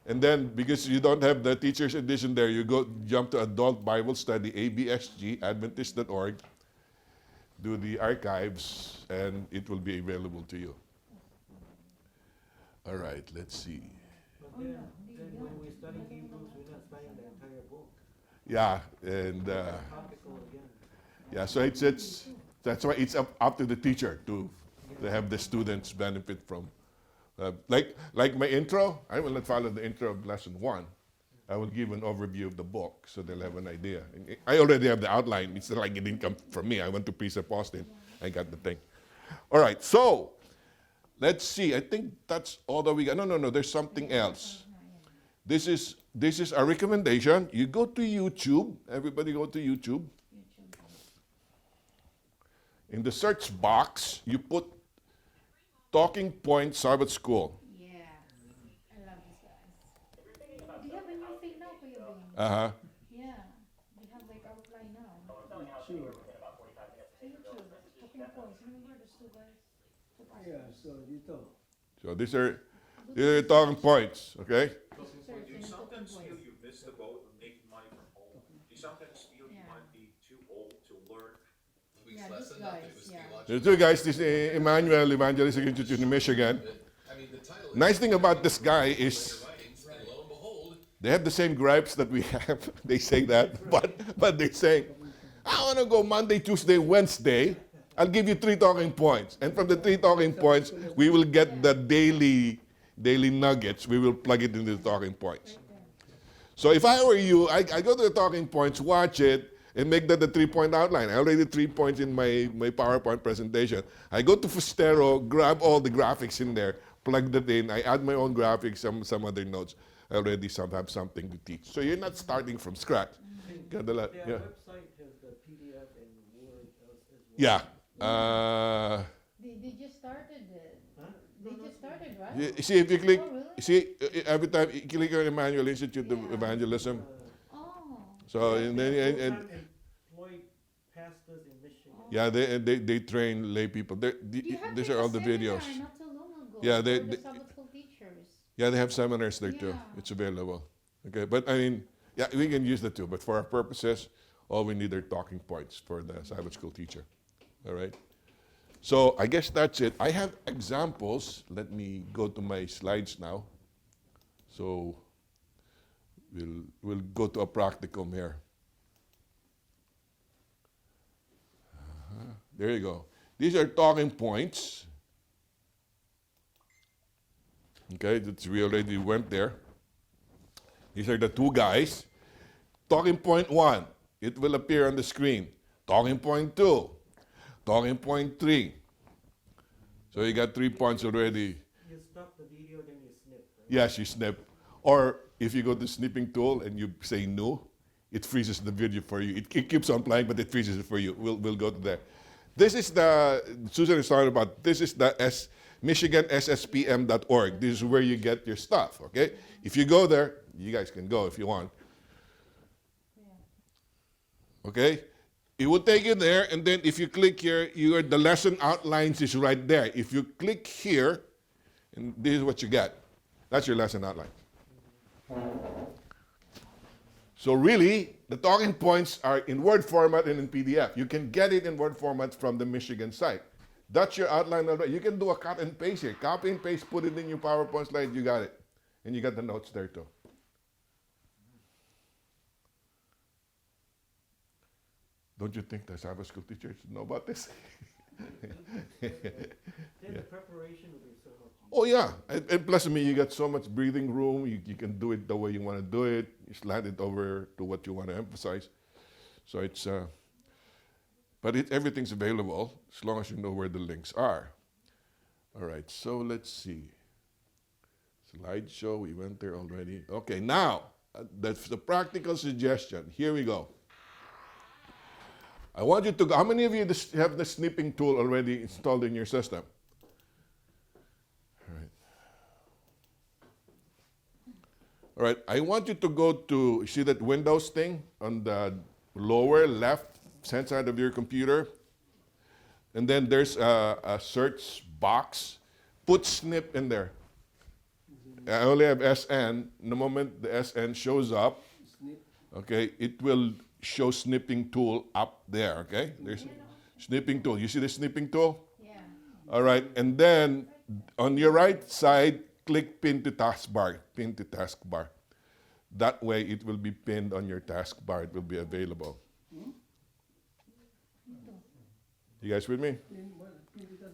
S1: And then, because you don't have the teacher's edition there, you jump to Adult Bible Study, ABSG, Adventist.org. Do the archives, and it will be available to you. All right, let's see.
S2: But then when we study Hebrews, we're not studying the entire book.
S1: Yeah, and
S2: Topical again.
S1: yeah, so that's why it's up to the teacher to have the students benefit from. Like my intro, I will not follow the intro of lesson 1. I will give an overview of the book so they'll have an idea. I already have the outline. It's not like it didn't come from me. I went to Precept Austin. I got the thing. All right, so let's see. I think that's all that we got. No. There's something else. This is a recommendation. You go to YouTube. Everybody go to YouTube. In the search box, you put Talking Point Sabbath School.
S5: Yeah. I love these guys. Do you have a new thing now, Kuya Bing?
S1: Uh-huh.
S5: Yeah. They have like a reply now.
S6: Sure.
S5: YouTube. Talking points. Remember those two guys? Two
S6: Yeah,
S5: pastors?
S6: so dito.
S1: So these are talking points, okay?
S5: Search
S8: Do you
S5: and
S8: sometimes
S5: talking
S8: feel
S5: points.
S8: you missed the boat of making money from home? Do you sometimes feel you
S5: Yeah.
S8: might be too old to learn?
S5: Yeah, these guys, yeah.
S1: The two guys, this Emmanuel Evangelistic Institute in Michigan. Nice thing about this guy is they have the same gripes that we have. They say that, but they say, I want to go Monday, Tuesday, Wednesday. I'll give you 3 talking points. And from the 3 talking points, we will get the daily nuggets. We will plug it into the talking points. So if I were you, I go to the talking points, watch it, and make that the 3-point outline. I already did 3 points in my PowerPoint presentation. I go to Fustero, grab all the graphics in there, plug that in. I add my own graphics, some other notes. I already have something to teach. So you're not starting from scratch. Got a lot,
S2: Their
S1: yeah.
S2: website has the PDF and Word as well.
S1: Yeah.
S5: They just started it.
S2: Huh?
S5: They just started, right?
S1: You see, if you click,
S5: Oh, really?
S1: see, every time you click on Emmanuel Institute of Evangelism,
S5: Oh.
S1: so and then and,
S2: Full-time employed pastors in Michigan.
S1: yeah, they train lay people.
S5: You have
S1: These
S5: like
S1: are all
S5: a
S1: the
S5: seminar
S1: videos.
S5: not too long ago
S1: Yeah,
S5: for
S1: they-
S5: the
S1: they-
S5: Sabbath school teachers.
S1: Yeah, they have seminars there too.
S5: Yeah.
S1: It's available. Okay, but I mean, yeah, we can use the two, but for our purposes, all we need are talking points for the Sabbath school teacher. All right? So I guess that's it. I have examples. Let me go to my slides now. So we'll go to a practicum here. There you go. These are talking points. Okay, we already went there. These are the 2 guys. Talking point 1, it will appear on the screen. Talking point 2, talking point 3. So you got 3 points already.
S2: You stop the video, then you snip. Right?
S1: Yes, you snip. Or if you go to Snipping Tool and you say new, it freezes the video for you. It keeps on playing, but it freezes it for you. We'll go to there. This is Susan is talking about, this is the MichiganSSPM.org. This is where you get your stuff, okay? If you go there, you guys can go if you want. Okay? It will take you there, and then if you click here, the lesson outlines is right there. If you click here, and this is what you get. That's your lesson outline. So really, the talking points are in Word format and in PDF. You can get it in Word format from the Michigan site. That's your outline already. You can do a cut and paste here. Copy and paste, put it in your PowerPoint slide, you got it. And you got the notes there too. Don't you think the Sabbath school teachers know about this?
S2: Then the preparation will be so much easier.
S1: Oh yeah, and plus, I mean, you got so much breathing room. You can do it the way you want to do it. You slide it over to what you want to emphasize. So it's, but everything's available as long as you know where the links are. All right, so let's see. Slideshow, we went there already. Okay, now, that's the practical suggestion. Here we go. I want you to go. How many of you have the snipping tool already installed in your system? All right. All right, I want you to go to, see that Windows thing on the lower left hand side of your computer? And then there's a search box. Put snip in there. I only have SN. The moment the SN shows up, okay, it will show snipping tool up there, okay? There's snipping tool. You see the snipping tool?
S5: Yeah.
S1: All right, and then on your right side, click pin to taskbar, pin to taskbar. That way it will be pinned on your taskbar. It will be available. You guys with me?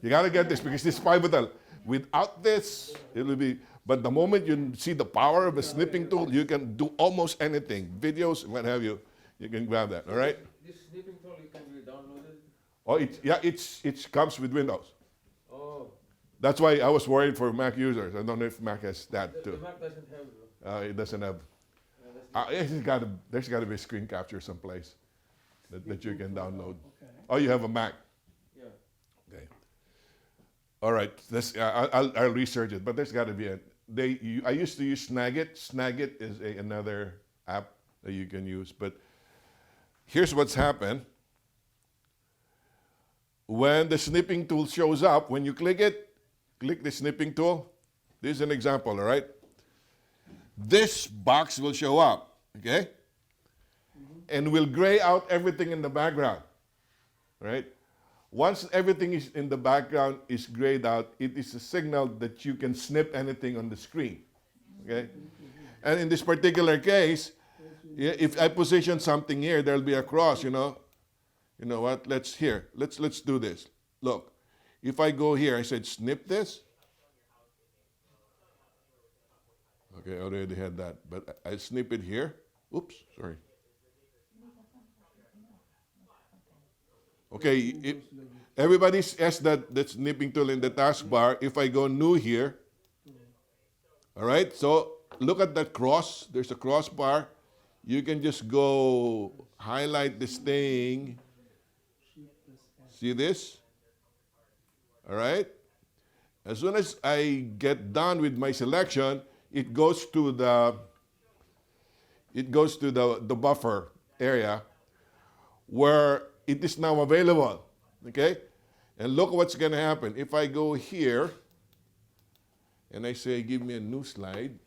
S1: You gotta get this because this is pivotal. Without this, it will be, but the moment you see the power of a snipping tool, you can do almost anything. Videos, what have you, you can grab that, all right?
S3: This snipping tool, you can be downloaded?
S1: Oh, it comes with Windows.
S3: Oh.
S1: That's why I was worried for Mac users. I don't know if Mac has that
S3: The
S1: too.
S3: Mac doesn't have.
S1: It doesn't have, there's gotta be a screen capture someplace that you can download.
S6: Okay.
S1: Oh, you have a Mac.
S3: Yeah.
S1: Okay. All right. I'll research it, but there's got to be I used to use Snagit. Snagit is another app that you can use. But here's what's happened. When the snipping tool shows up, when you click it, click the snipping tool. This is an example, all right? This box will show up, okay? And will gray out everything in the background, right? Once everything is in the background is grayed out, it is a signal that you can snip anything on the screen, okay? And in this particular case, if I position something here, there'll be a cross, you know. You know what? Let's do this. Look, if I go here, I said snip this. Okay, I already had that, but I snip it here. Oops, sorry. Okay, everybody has that snipping tool in the taskbar. If I go new here, all right, so look at that cross. There's a crossbar. You can just go highlight this thing. See this? All right? As soon as I get done with my selection, it goes to the buffer area where it is now available, okay? And look what's gonna happen. If I go here, and I say, give me a new slide.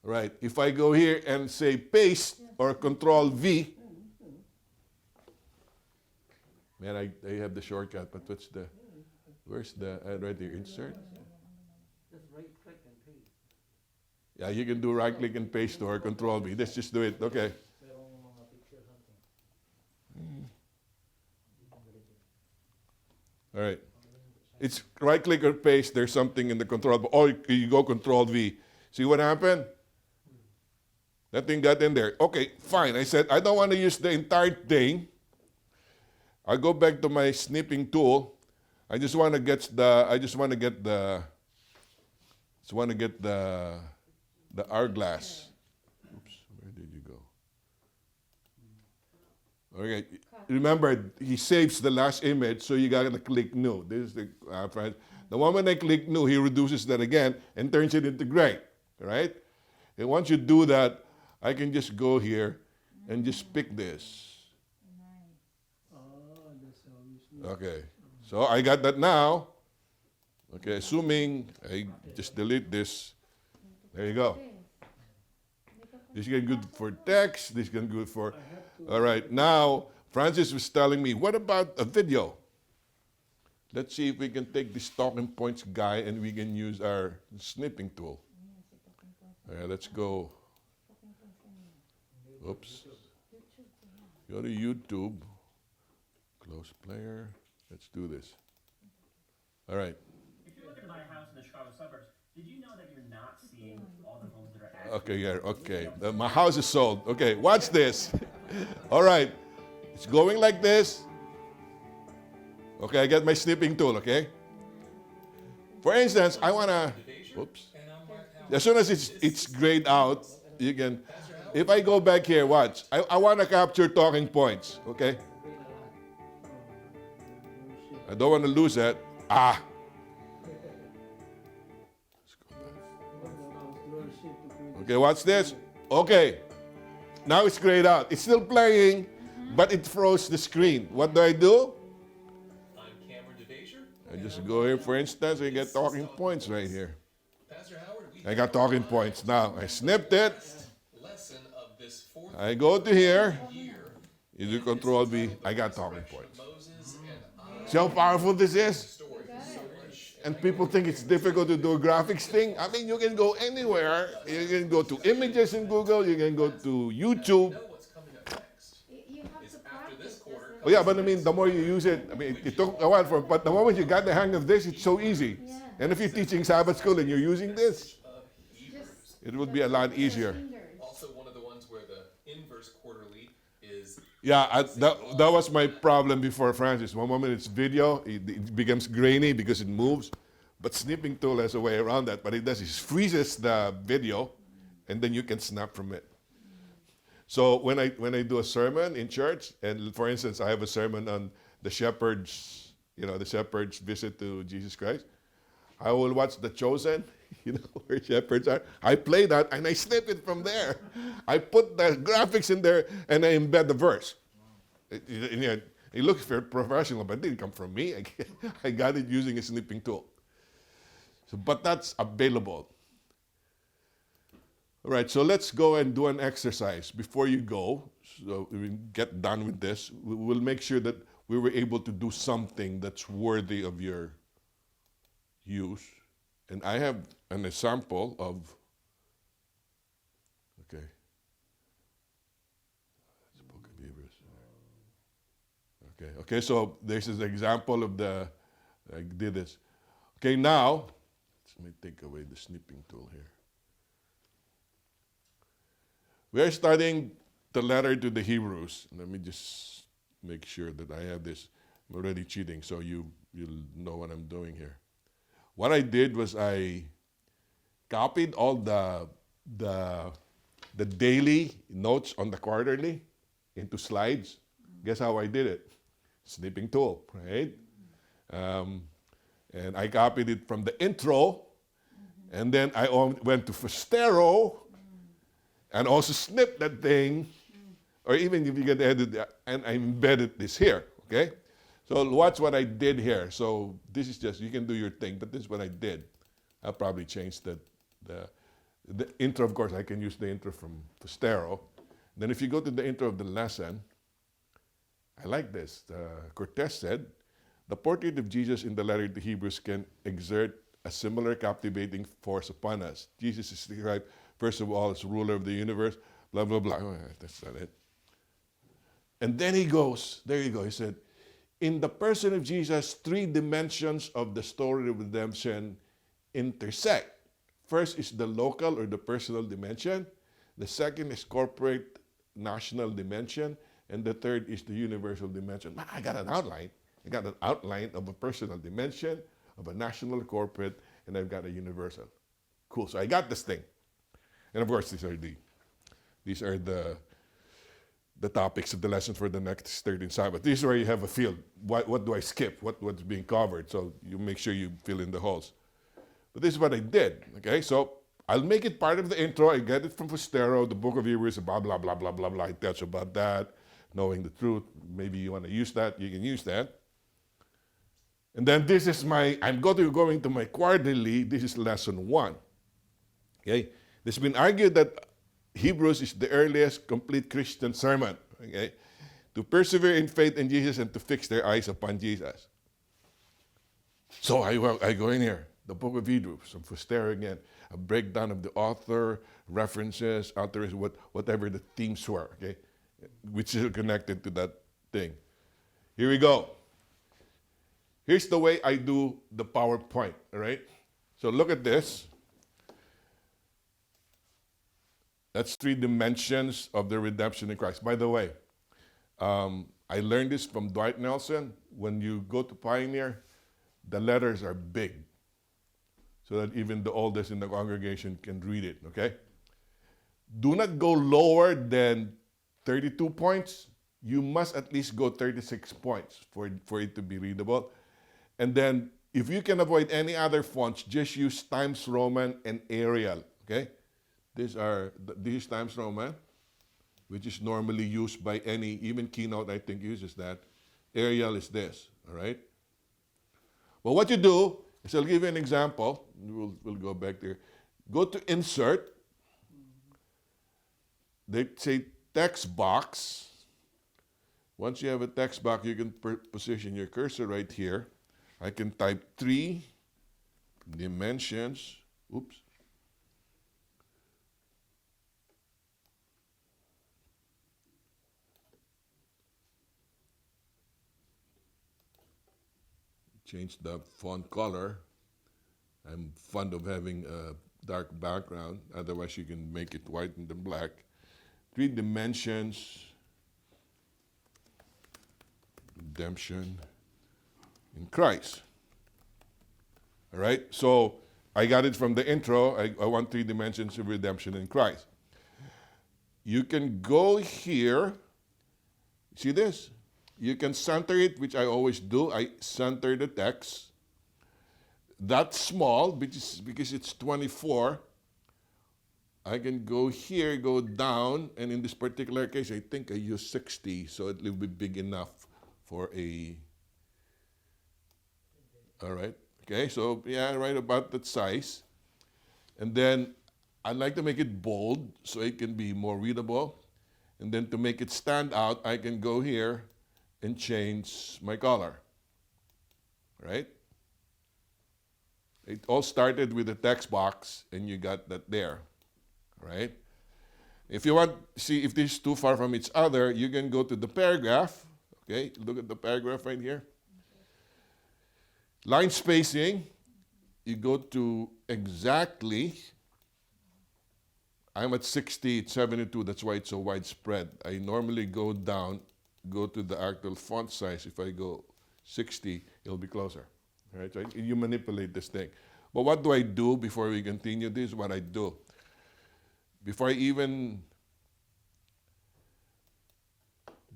S1: Right, if I go here and say paste or Control V, man, I have the shortcut, but where's the, right here, insert?
S2: Just right click and paste.
S1: Yeah, you can do right click and paste or Control V. Let's just do it, okay.
S2: Merong mga picture something.
S1: All right. It's right click or paste, there's something in the control, or you go Control V. See what happened? That thing got in there. Okay, fine. I said, I don't want to use the entire thing. I go back to my snipping tool. I just want to get the hourglass. Oops, where did you go? Okay, remember, he saves the last image, so you got to click new. This is the moment I click new, he reduces that again and turns it into gray, right? And once you do that, I can just go here and just pick this.
S6: That's how you snip.
S1: Okay, so I got that now. Okay, assuming I just delete this. There you go. This is good for text. This is good for. All right, now Francis was telling me, what about a video? Let's see if we can take this talking points guy and we can use our snipping tool. Let's go. Oops. Go to YouTube. Close player. Let's do this. All right.
S9: If you're looking to buy a house in the Chicago suburbs, did you know that you're not seeing all the homes that are actually...
S1: Okay, yeah, okay. My house is sold. Okay, watch this. All right. It's going like this. Okay, I get my snipping tool, okay? For instance, I want to... Oops. As soon as it's grayed out, you can... If I go back here, watch. I want to capture talking points, okay? I don't want to lose that. Ah. Okay, watch this. Okay. Now it's grayed out. It's still playing, but it froze the screen. What do? I just go here, for instance, I get talking points right here. I got talking points now. I snipped it. I go to here. You do Control V. I got talking points. See how powerful this is? And people think it's difficult to do a graphics thing. I mean, you can go anywhere. You can go to images in Google. You can go to YouTube.
S5: You have to practice.
S1: Oh yeah, but I mean, the more you use it, I mean, it took a while but the moment you got the hang of this, it's so easy.
S5: Yeah.
S1: And if you're teaching Sabbath school and you're using this,
S5: Just
S1: it would be a lot easier.
S5: fingers.
S3: Also, one of the ones where the inverse quarterly is
S1: Yeah, that was my problem before Francis. One moment it's video, it becomes grainy because it moves. But Snipping Tool has a way around that. But it does is freezes the video, and then you can snap from it. So when I do a sermon in church, and for instance, I have a sermon on the shepherds, the shepherds' visit to Jesus Christ, I will watch The Chosen, where shepherds are. I play that, and I snip it from there. I put the graphics in there, and I embed the verse. It looks very professional, but it didn't come from me. I got it using a snipping tool. But that's available. All right, so let's go and do an exercise. Before you go, so we get done with this, we'll make sure that we were able to do something that's worthy of your use. And I have an example of, okay. That's Book of Hebrews. Okay, so this is an example of I did this. Okay, now, let me take away the snipping tool here. We are studying the letter to the Hebrews. Let me just make sure that I have this. I'm already cheating, so you'll know what I'm doing here. What I did was I copied all the daily notes on the quarterly into slides. Guess how I did it? Snipping tool, right? And I copied it from the intro, and then I went to Fostero, and also snipped that thing, or even if you can edit that, and I embedded this here, okay? So watch what I did here. So this is just, you can do your thing, but this is what I did. I'll probably change the intro, of course, I can use the intro from Fostero. Then if you go to the intro of the lesson, I like this. Cortez said, the portrait of Jesus in the letter to Hebrews can exert a similar captivating force upon us. Jesus is described, first of all, as ruler of the universe, blah, blah, blah. Oh, that's not it. And then he goes, there you go, he said, in the person of Jesus, 3 dimensions of the story of redemption intersect. First is the local or the personal dimension. The second is corporate national dimension. And the third is the universal dimension. I got an outline. I got an outline of a personal dimension, of a national, corporate, and I've got a universal. Cool, so I got this thing. And of course, these are the topics of the lesson for the next 13 Sabbath. This is where you have a field. What do I skip? What's being covered? So you make sure you fill in the holes. But this is what I did, okay? So I'll make it part of the intro. I get it from Fostero, the Book of Hebrews, blah, blah, blah, blah, blah, blah. I touch about that, knowing the truth. Maybe you want to use that, you can use that. And then this is I'm going to my quarterly. This is lesson 1, okay? It's been argued that Hebrews is the earliest complete Christian sermon, okay? To persevere in faith in Jesus and to fix their eyes upon Jesus. So I go in here. the book of Hebrews, some Fuster again, a breakdown of the author, references, authors, whatever the themes were, okay, which is connected to that thing. Here we go. Here's the way I do the PowerPoint, all right? So look at this. That's 3 dimensions of the redemption in Christ. By the way, I learned this from Dwight Nelson. When you go to Pioneer, the letters are big so that even the oldest in the congregation can read it, okay? Do not go lower than 32 points. You must at least go 36 points for it to be readable. And then if you can avoid any other fonts, just use Times Roman and Arial, okay? These Times Roman, which is normally used by any, even Keynote I think uses that. Arial is this, all right? But what you do is, I'll give you an example. We'll go back there. Go to Insert. They say text box. Once you have a text box, you can position your cursor right here. I can type 3 dimensions. Oops. Change the font color. I'm fond of having a dark background. Otherwise, you can make it white and then black. 3 dimensions. Redemption in Christ. All right? So I got it from the intro. I want 3 dimensions of redemption in Christ. You can go here. See this? You can center it, which I always do. I center the text. That's small, because it's 24. I can go here, go down, and in this particular case, I think I use 60, so it will be big enough for a... All right, okay, so yeah, right about that size. And then I like to make it bold so it can be more readable. And then to make it stand out, I can go here and change my color, right? It all started with the text box, and you got that there, right? If you want to see if this is too far from each other, you can go to the paragraph, okay? Look at the paragraph right here. Line spacing, you go to exactly, I'm at 60, it's 72, that's why it's so widespread. I normally go down, go to the actual font size. If I go 60, it'll be closer. All right? So you manipulate this thing. But what do I do before we continue? This is what I do. Before I even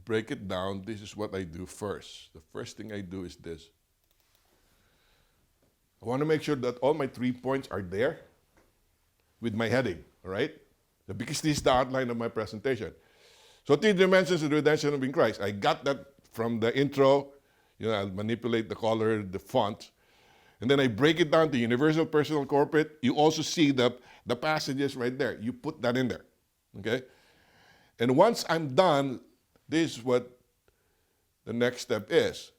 S1: break it down, this is what I do first. The first thing I do is this. I want to make sure that all my 3 points are there with my heading, all right? Because this is the outline of my presentation. So 3 dimensions of the redemption in Christ. I got that from the intro. You know, I'll manipulate the color, the font. And then I break it down to universal, personal, corporate. You also see the passages right there. You put that in there, okay? And once I'm done, this is what the next step is.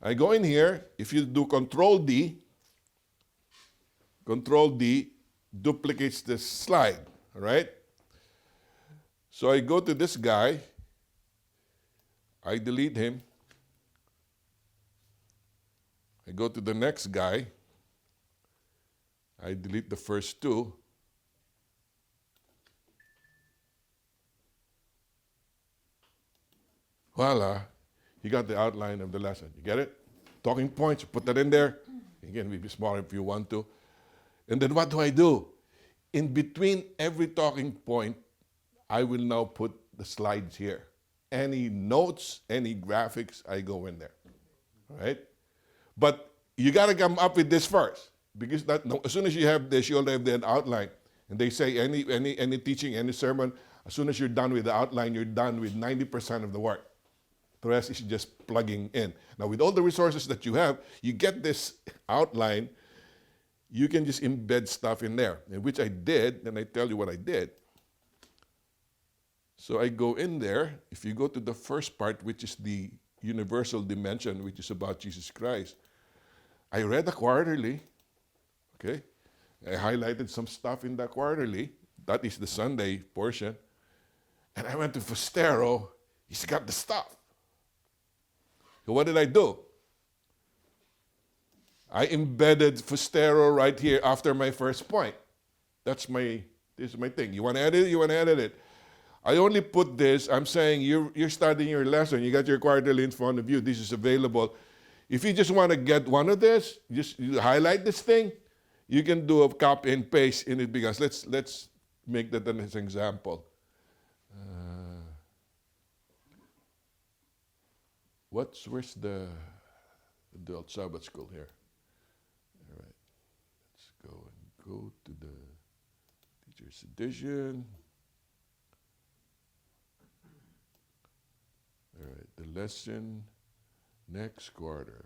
S1: I go in here. If you do Control D duplicates the slide, all right? So I go to this guy, I delete him. I go to the next guy, I delete the first 2. Voila, you got the outline of the lesson. You get it? Talking points, put that in there. Again, be smaller if you want to. And then what do? In between every talking point, I will now put the slides here. Any notes, any graphics, I go in there, all right? But you got to come up with this first, because as soon as you have this, you'll have the outline. And they say any teaching, any sermon, as soon as you're done with the outline, you're done with 90% of the work. The rest is just plugging in. Now, with all the resources that you have, you get this outline, you can just embed stuff in there, which I did, and I tell you what I did. So I go in there. If you go to the first part, which is the universal dimension, which is about Jesus Christ, I read the quarterly, Okay. I highlighted some stuff in the quarterly. That is the Sunday portion. And I went to Fustero. He's got the stuff. So what did I do? I embedded Fustero right here after my first point. This is my thing. You want to edit it? You want to edit it. I only put this, I'm saying you're starting your lesson. You got your quarterly in front of you. This is available. If you just want to get one of this, you highlight this thing. You can do a copy and paste in it because let's make that as an example. Where's the adult Sabbath school here? All right, let's go to the teacher's edition. All right, the lesson next quarter.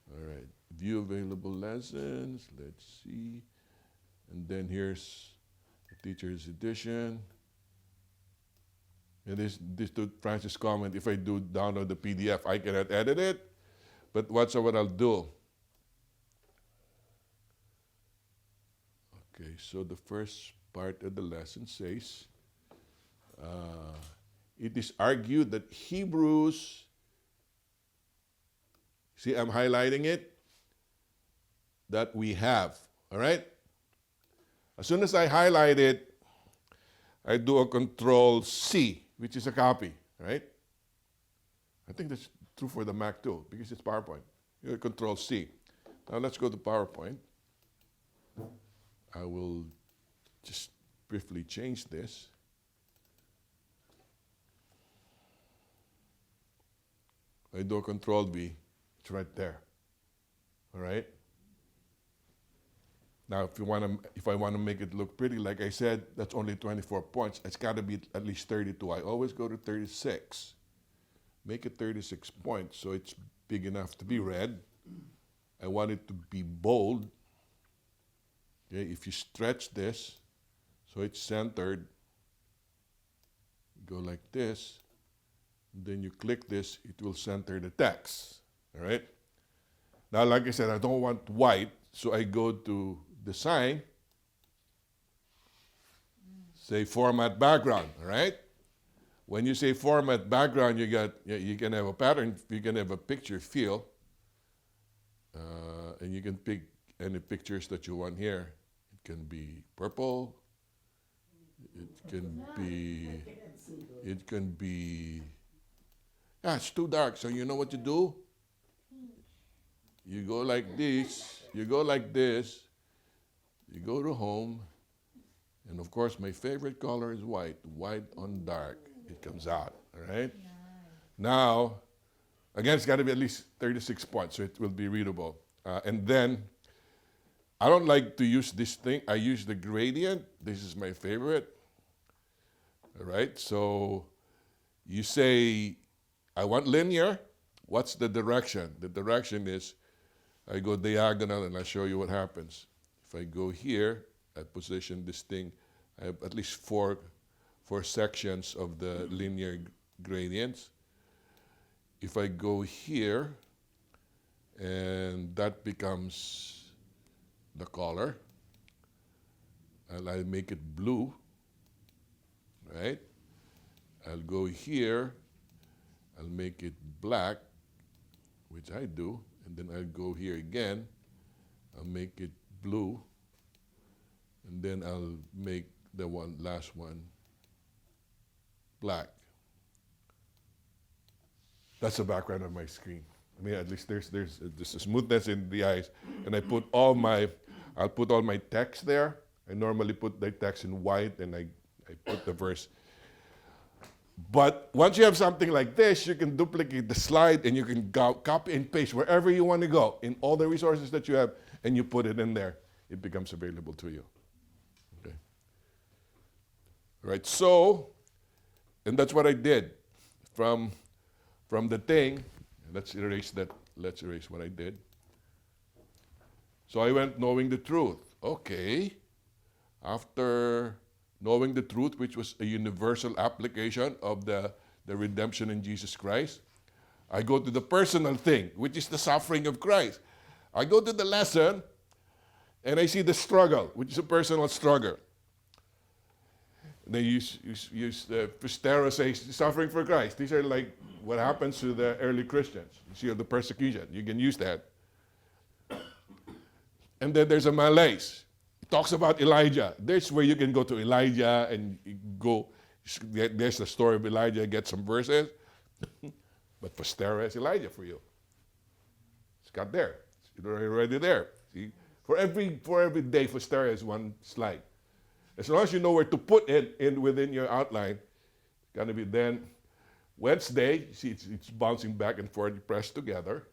S1: All right, view available lessons. Let's see. And then here's the teacher's edition. And this to Francis' comment, if I do download the PDF, I cannot edit it. But what I'll do. Okay, so the first part of the lesson says, it is argued that Hebrews, see, I'm highlighting it, that we have, all right? As soon as I highlight it, I do a Control-C, which is a copy, right? I think that's true for the Mac too, because it's PowerPoint. You Control-C. Now let's go to PowerPoint. I will just briefly change this. I do a Control-V, it's right there, all right? Now, if I want to make it look pretty, like I said, that's only 24 points. It's got to be at least 32. I always go to 36. Make it 36 points so it's big enough to be read. I want it to be bold. Okay, if you stretch this so it's centered, go like this, then you click this, it will center the text. All right? Now, like I said, I don't want white, so I go to Design, say Format Background, all right? When you say Format Background, you can have a pattern, you can have a picture feel, and you can pick any pictures that you want here. It can be purple, it can be, it's too dark, so you know what you do? You go like this, you go like this, you go to home, and of course my favorite color is white. White on dark, it comes out, all right? Nice. Now, again, it's got to be at least 36 points, so it will be readable. And then, I don't like to use this thing. I use the gradient. This is my favorite, all right? So, you say, I want linear. What's the direction? The direction is, I go diagonal, and I'll show you what happens. If I go here, I position this thing, I have at least four sections of the linear gradients. If I go here, and that becomes the color, and I make it blue, right? I'll go here, I'll make it black, which I do, and then I'll go here again, I'll make it blue, and then I'll make the last one black. That's the background of my screen. I mean, at least there's a smoothness in the eyes, and I'll put all my text there. I normally put the text in white, and I put the verse. But once you have something like this, you can duplicate the slide, and you can copy and paste wherever you want to go in all the resources that you have, and you put it in there. It becomes available to you. Okay. Right. So, and that's what I did from the thing. Let's erase that. Let's erase what I did. So I went knowing the truth. Okay. After knowing the truth, which was a universal application of the redemption in Jesus Christ, I go to the personal thing, which is the suffering of Christ. I go to the lesson, and I see the struggle, which is a personal struggle. They use Pistero says, suffering for Christ. These are like what happens to the early Christians. You see the persecution. You can use that. And then there's a malaise. It talks about Elijah. There's where you can go to Elijah and you go. There's the story of Elijah, get some verses. But Pistero is Elijah for you. It's got there. It's already there. See? For every day, Pistero is one slide. As long as you know where to put it in within your outline, it's going to be then Wednesday. See, it's bouncing back and forth, pressed together.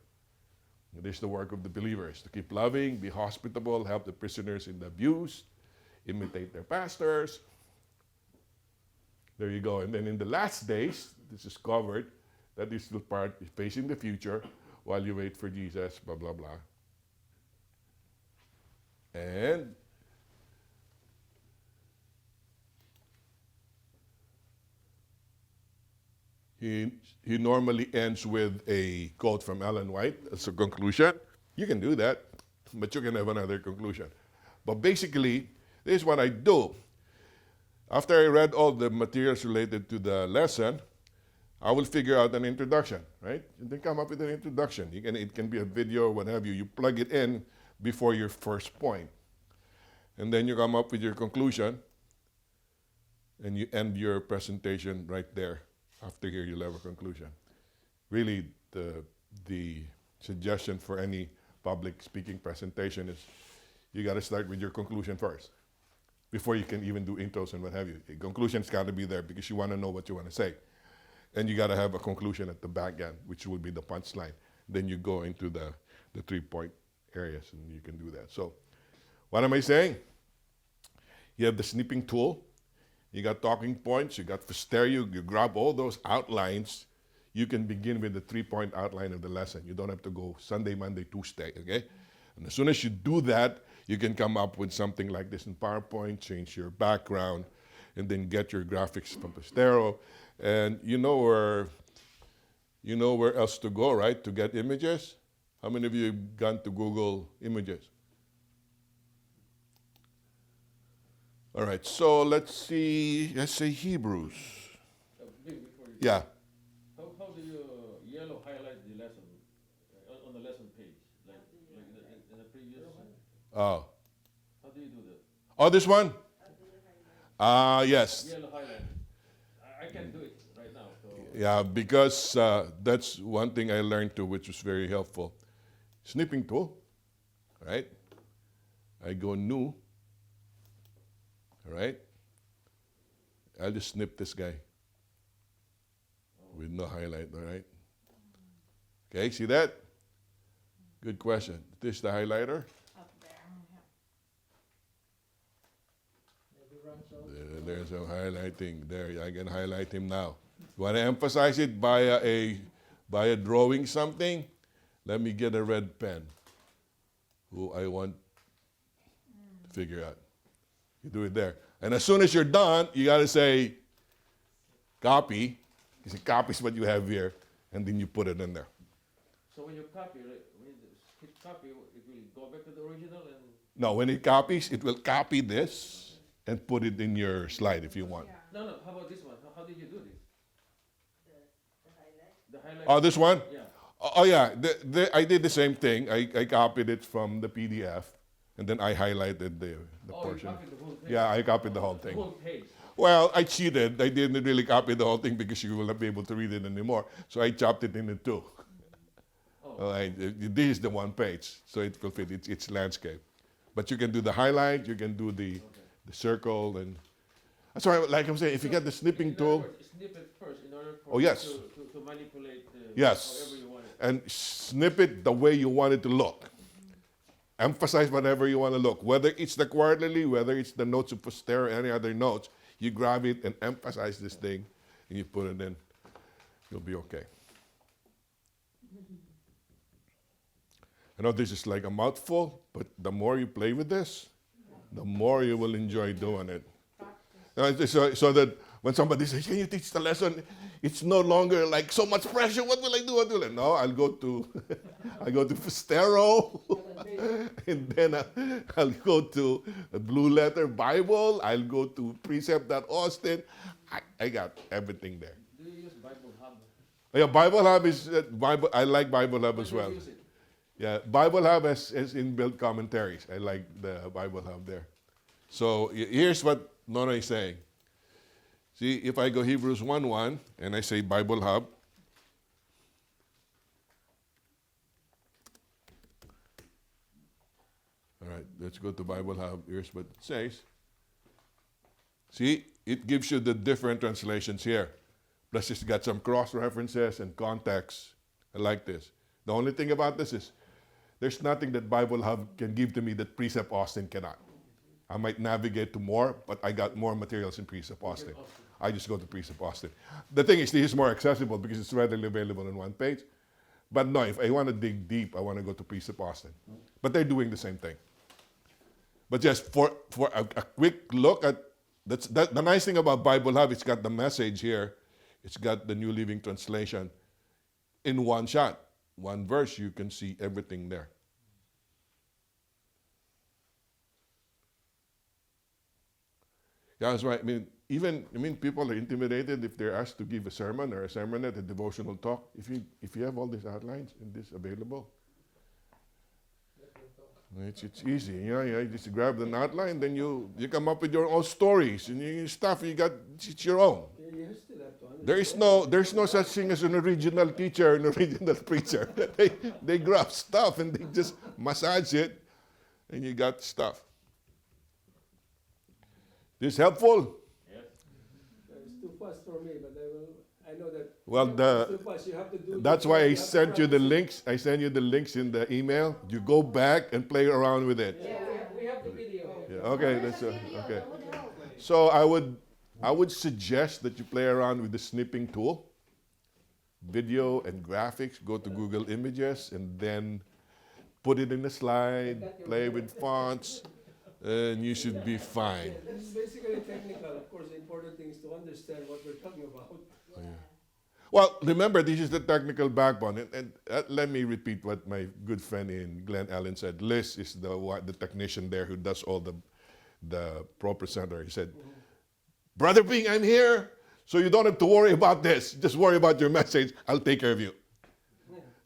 S1: It is the work of the believers to keep loving, be hospitable, help the prisoners in the abuse, imitate their pastors. There you go. And then in the last days, this is covered. That is the part facing the future while you wait for Jesus, blah, blah, blah. And he normally ends with a quote from Ellen White as a conclusion. You can do that, but you can have another conclusion. But basically, this is what I do. After I read all the materials related to the lesson, I will figure out an introduction, right? And then come up with an introduction. It can be a video or what have you. You plug it in before your first point. And then you come up with your conclusion, and you end your presentation right there. After here, you'll have a conclusion. Really, the suggestion for any public speaking presentation is you got to start with your conclusion first before you can even do intros and what have you. The conclusion's got to be there because you want to know what you want to say. And you got to have a conclusion at the back end, which will be the punchline. Then you go into the 3-point areas, and you can do that. So what am I saying? You have the snipping tool. You got talking points, you got Pistero, you grab all those outlines, you can begin with the 3-point outline of the lesson. You don't have to go Sunday, Monday, Tuesday, okay? And as soon as you do that, you can come up with something like this in PowerPoint, change your background, and then get your graphics from Pistero. And you know where else to go, right, to get images? How many of you have gone to Google Images? All right, so let's say Hebrews. Yeah.
S3: How do you yellow highlight the lesson on the lesson page, like in the previous?
S1: Oh.
S3: How do you do that?
S1: Oh, this one? Yes.
S3: Yellow highlight. I can't do it right now. So.
S1: Yeah, because that's one thing I learned too, which was very helpful. Snipping tool, right? I go new. All right? I'll just snip this guy with no highlight, all right? Okay, see that? Good question. This is the highlighter.
S5: Up there.
S1: There's a highlighting there. I can highlight him now. You want to emphasize it by a drawing something? Let me get a red pen. Who I want to figure out. You do it there. And as soon as you're done, you got to say, copy. You say, copy is what you have here. And then you put it in there.
S3: So when you copy, when you hit copy, it will go back to the original and...
S1: No, when it copies, it will copy this and put it in your slide if you want.
S3: No, how about this one? How did you do this? The highlight?
S1: Oh, this one?
S3: Yeah.
S1: Oh, yeah. I did the same thing. I copied it from the PDF. And then I highlighted the portion.
S3: You copied the whole thing?
S1: Yeah, I copied the whole
S3: The
S1: thing.
S3: whole page?
S1: Well, I cheated. I didn't really copy the whole thing because you will not be able to read it anymore. So I chopped it into two. All right, this is the one page, so it will fit its landscape. But you can do the highlight, you can do the circle, and that's why, like I'm saying, if you get the snipping tool.
S3: Snip it first in order for
S1: Oh, yes.
S3: to manipulate
S1: Yes.
S3: however you want it.
S1: And snip it the way you want it to look. Emphasize whatever you want to look. Whether it's the quarterly, whether it's the notes of Pistero, or any other notes, you grab it and emphasize this thing, and you put it in. You'll be okay. I know this is like a mouthful, but the more you play with this, the more you will enjoy doing it. So that When somebody says, can you teach the lesson? It's no longer like so much pressure. What will I do? What will I do? No, I'll go to I go to Fistero, and then I'll go to a Blue Letter Bible. I'll go to Precept.Austin. I got everything there.
S3: Do you use Bible Hub?
S1: Yeah, Bible Hub is Bible. I like Bible Hub as well.
S3: Use it.
S1: Yeah, Bible Hub has inbuilt commentaries. I like the Bible Hub there. So here's what Nona is saying. See, if I go Hebrews 1:1 and I say Bible Hub, all right, let's go to Bible Hub. Here's what it says. See, it gives you the different translations here. Plus, it's got some cross references and context. I like this. The only thing about this is there's nothing that Bible Hub can give to me that Precept Austin cannot. I might navigate to more, but I got more materials in Precept Austin. I just go to Precept Austin. The thing is, this is more accessible because it's readily available on one page. But no, if I want to dig deep, I want to go to Precept Austin. But they're doing the same thing. But just for a quick look at, the nice thing about Bible Hub, it's got the message here. It's got the New Living Translation in one shot. One verse, you can see everything there. Yeah, that's right. People are intimidated if they're asked to give a sermon or a sermonette, a devotional talk. If you have all these outlines and this available, it's easy. You just grab an outline, then you come up with your own stories and your stuff. It's your own. There's no such thing as an original teacher, an original preacher. they grab stuff and they just massage it, and you got stuff. This helpful?
S3: Yes.
S6: It's too fast for me, but I know that.
S1: Well,
S6: it's too fast. You have to do.
S1: that's why I sent you the links. I sent you the links in the email. You go back and play around with it.
S6: Yeah, we have the video.
S1: Yeah, okay, that's okay. So I would suggest that you play around with the snipping tool, video and graphics. Go to Google Images and then put it in a slide. Play with fonts. And you should be fine.
S6: It's basically technical. Of course, the important thing is to understand what we're talking about.
S1: Oh, yeah. Well, remember, this is the technical backbone. And let me repeat what my good friend in Glen Allen said. Liz is the technician there who does all the Pro Presenter. He said, Brother Bing, I'm here, so you don't have to worry about this. Just worry about your message. I'll take care of you.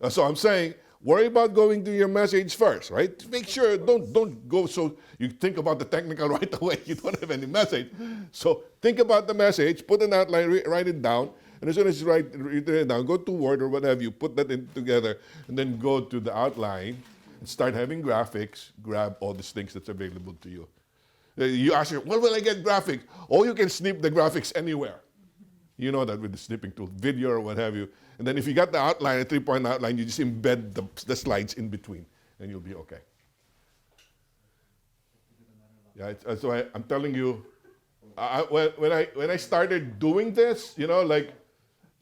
S1: So I'm saying, worry about going to your message first, right? Make sure, don't go so you think about the technical right away. You don't have any message. So think about the message, put an outline, write it down, and as soon as you write it down, go to Word or what have you, put that in together, and then go to the outline and start having graphics, grab all these things that's available to you. You ask yourself, where will I get graphics? Oh, you can snip the graphics anywhere. You know that with the snipping tool, video or what have you. And then if you got the outline, a 3-point outline, you just embed the slides in between, and you'll be okay. Yeah, so I'm telling you, when I started doing this,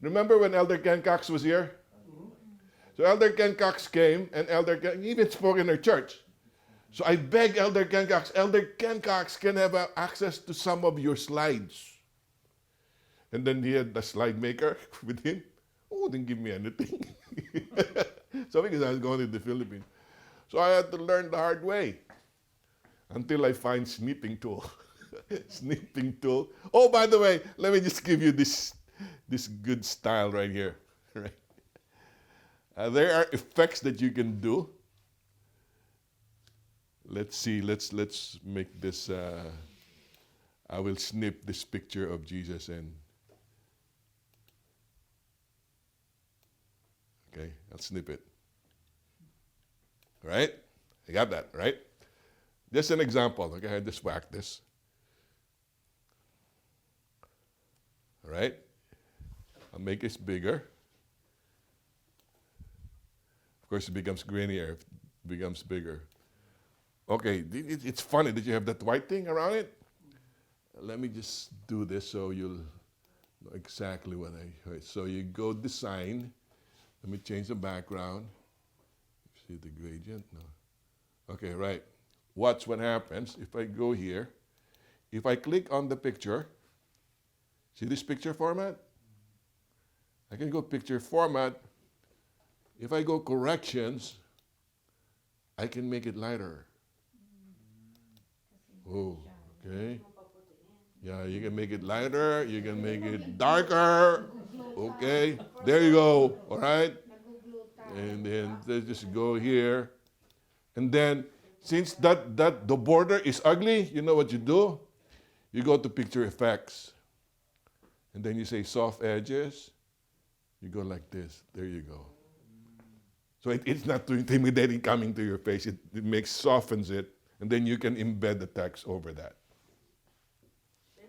S1: remember when Elder Ken Cox was here? So Elder Ken Cox came, and Elder Ken even spoke in our church. So I begged Elder Ken Cox can have access to some of your slides. And then he had the slide maker with him. Oh, didn't give me anything. So because I was going to the Philippines. So I had to learn the hard way until I find Snipping Tool. Snipping Tool. Oh, by the way, let me just give you this good style right here. Right? There are effects that you can do. Let's see. Let's make this. I will snip this picture of Jesus and. Okay, I'll snip it. Right? I got that, right? Just an example. Okay, I just whack this. All right? I'll make this bigger. Of course, it becomes grainier. It becomes bigger. Okay, it's funny that you have that white thing around it. Let me just do this so you'll know exactly what I heard. So you go design. Let me change the background. See the gradient? No. Okay, right. Watch what happens if I go here. If I click on the picture, See this picture format? I can go picture format. If I go corrections, I can make it lighter. Oh, okay. Yeah, you can make it lighter, you can make it darker. Okay, there you go, all right? And then let's just go here. And then, since the border is ugly, you know what you do? You go to picture effects. And then you say soft edges. You go like this. There you go. So it's not too intimidating coming to your face. It softens it. And then you can embed the text over that.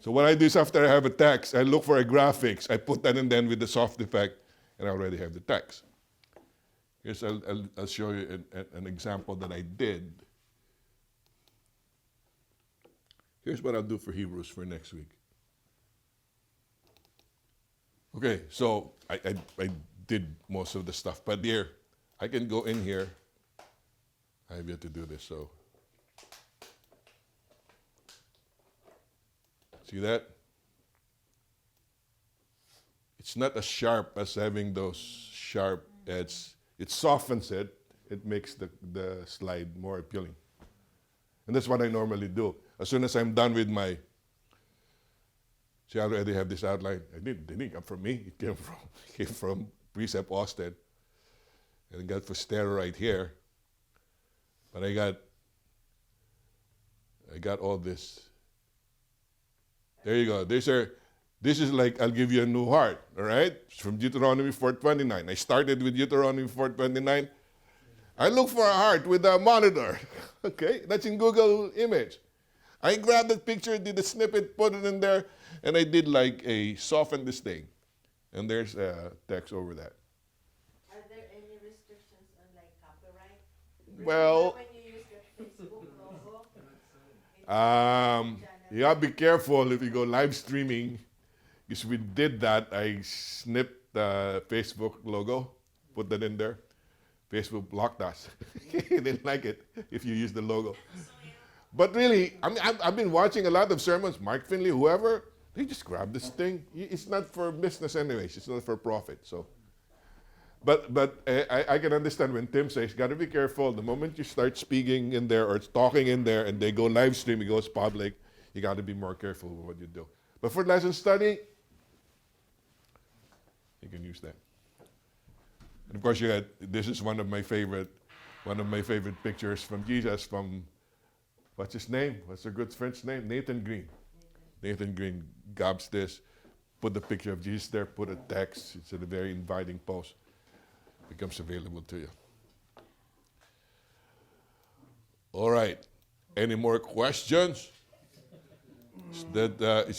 S1: So what I do is after I have a text, I look for a graphics. I put that in then with the soft effect, and I already have the text. Here's, I'll show you an example that I did. Here's what I'll do for Hebrews for next week. Okay, so I did most of the stuff, but here, I can go in here. I have yet to do this, so. See that? It's not as sharp as having those sharp edges. It softens it. It makes the slide more appealing. And that's what I normally do. As soon as I'm done with my, see, I already have this outline. It didn't come from me. It came from Precept Austin. And I got for Stero right here. But I got all this. There you go. This is like, I'll give you a new heart, all right? It's from Deuteronomy 4:29. I started with Deuteronomy 4:29. I look for a heart with a monitor, okay? That's in Google Image. I grabbed that picture, did a snippet, put it in there, and I did like a soften this thing. And there's text over that.
S4: Are there any restrictions on like copyright?
S1: Well,
S4: When you use your Facebook logo,
S1: you gotta be careful if you go live streaming, because we did that. I snipped the Facebook logo, put that in there. Facebook blocked us. They didn't like it if you use the logo. But really, I mean, I've been watching a lot of sermons, Mark Finley, whoever, they just grab this thing. It's not for business anyways. It's not for profit. So, but I can understand when Tim says, got to be careful. The moment you start speaking in there or talking in there and they go live stream, it goes public, you got to be more careful with what you do. But for lesson study, you can use that. And of course, this is one of my favorite pictures from Jesus from, what's his name? What's a good French name? Nathan Green. Nathan Green grabs this, put the picture of Jesus there, put a text. It's a very inviting post. Becomes available to you. All right. Any more questions? Is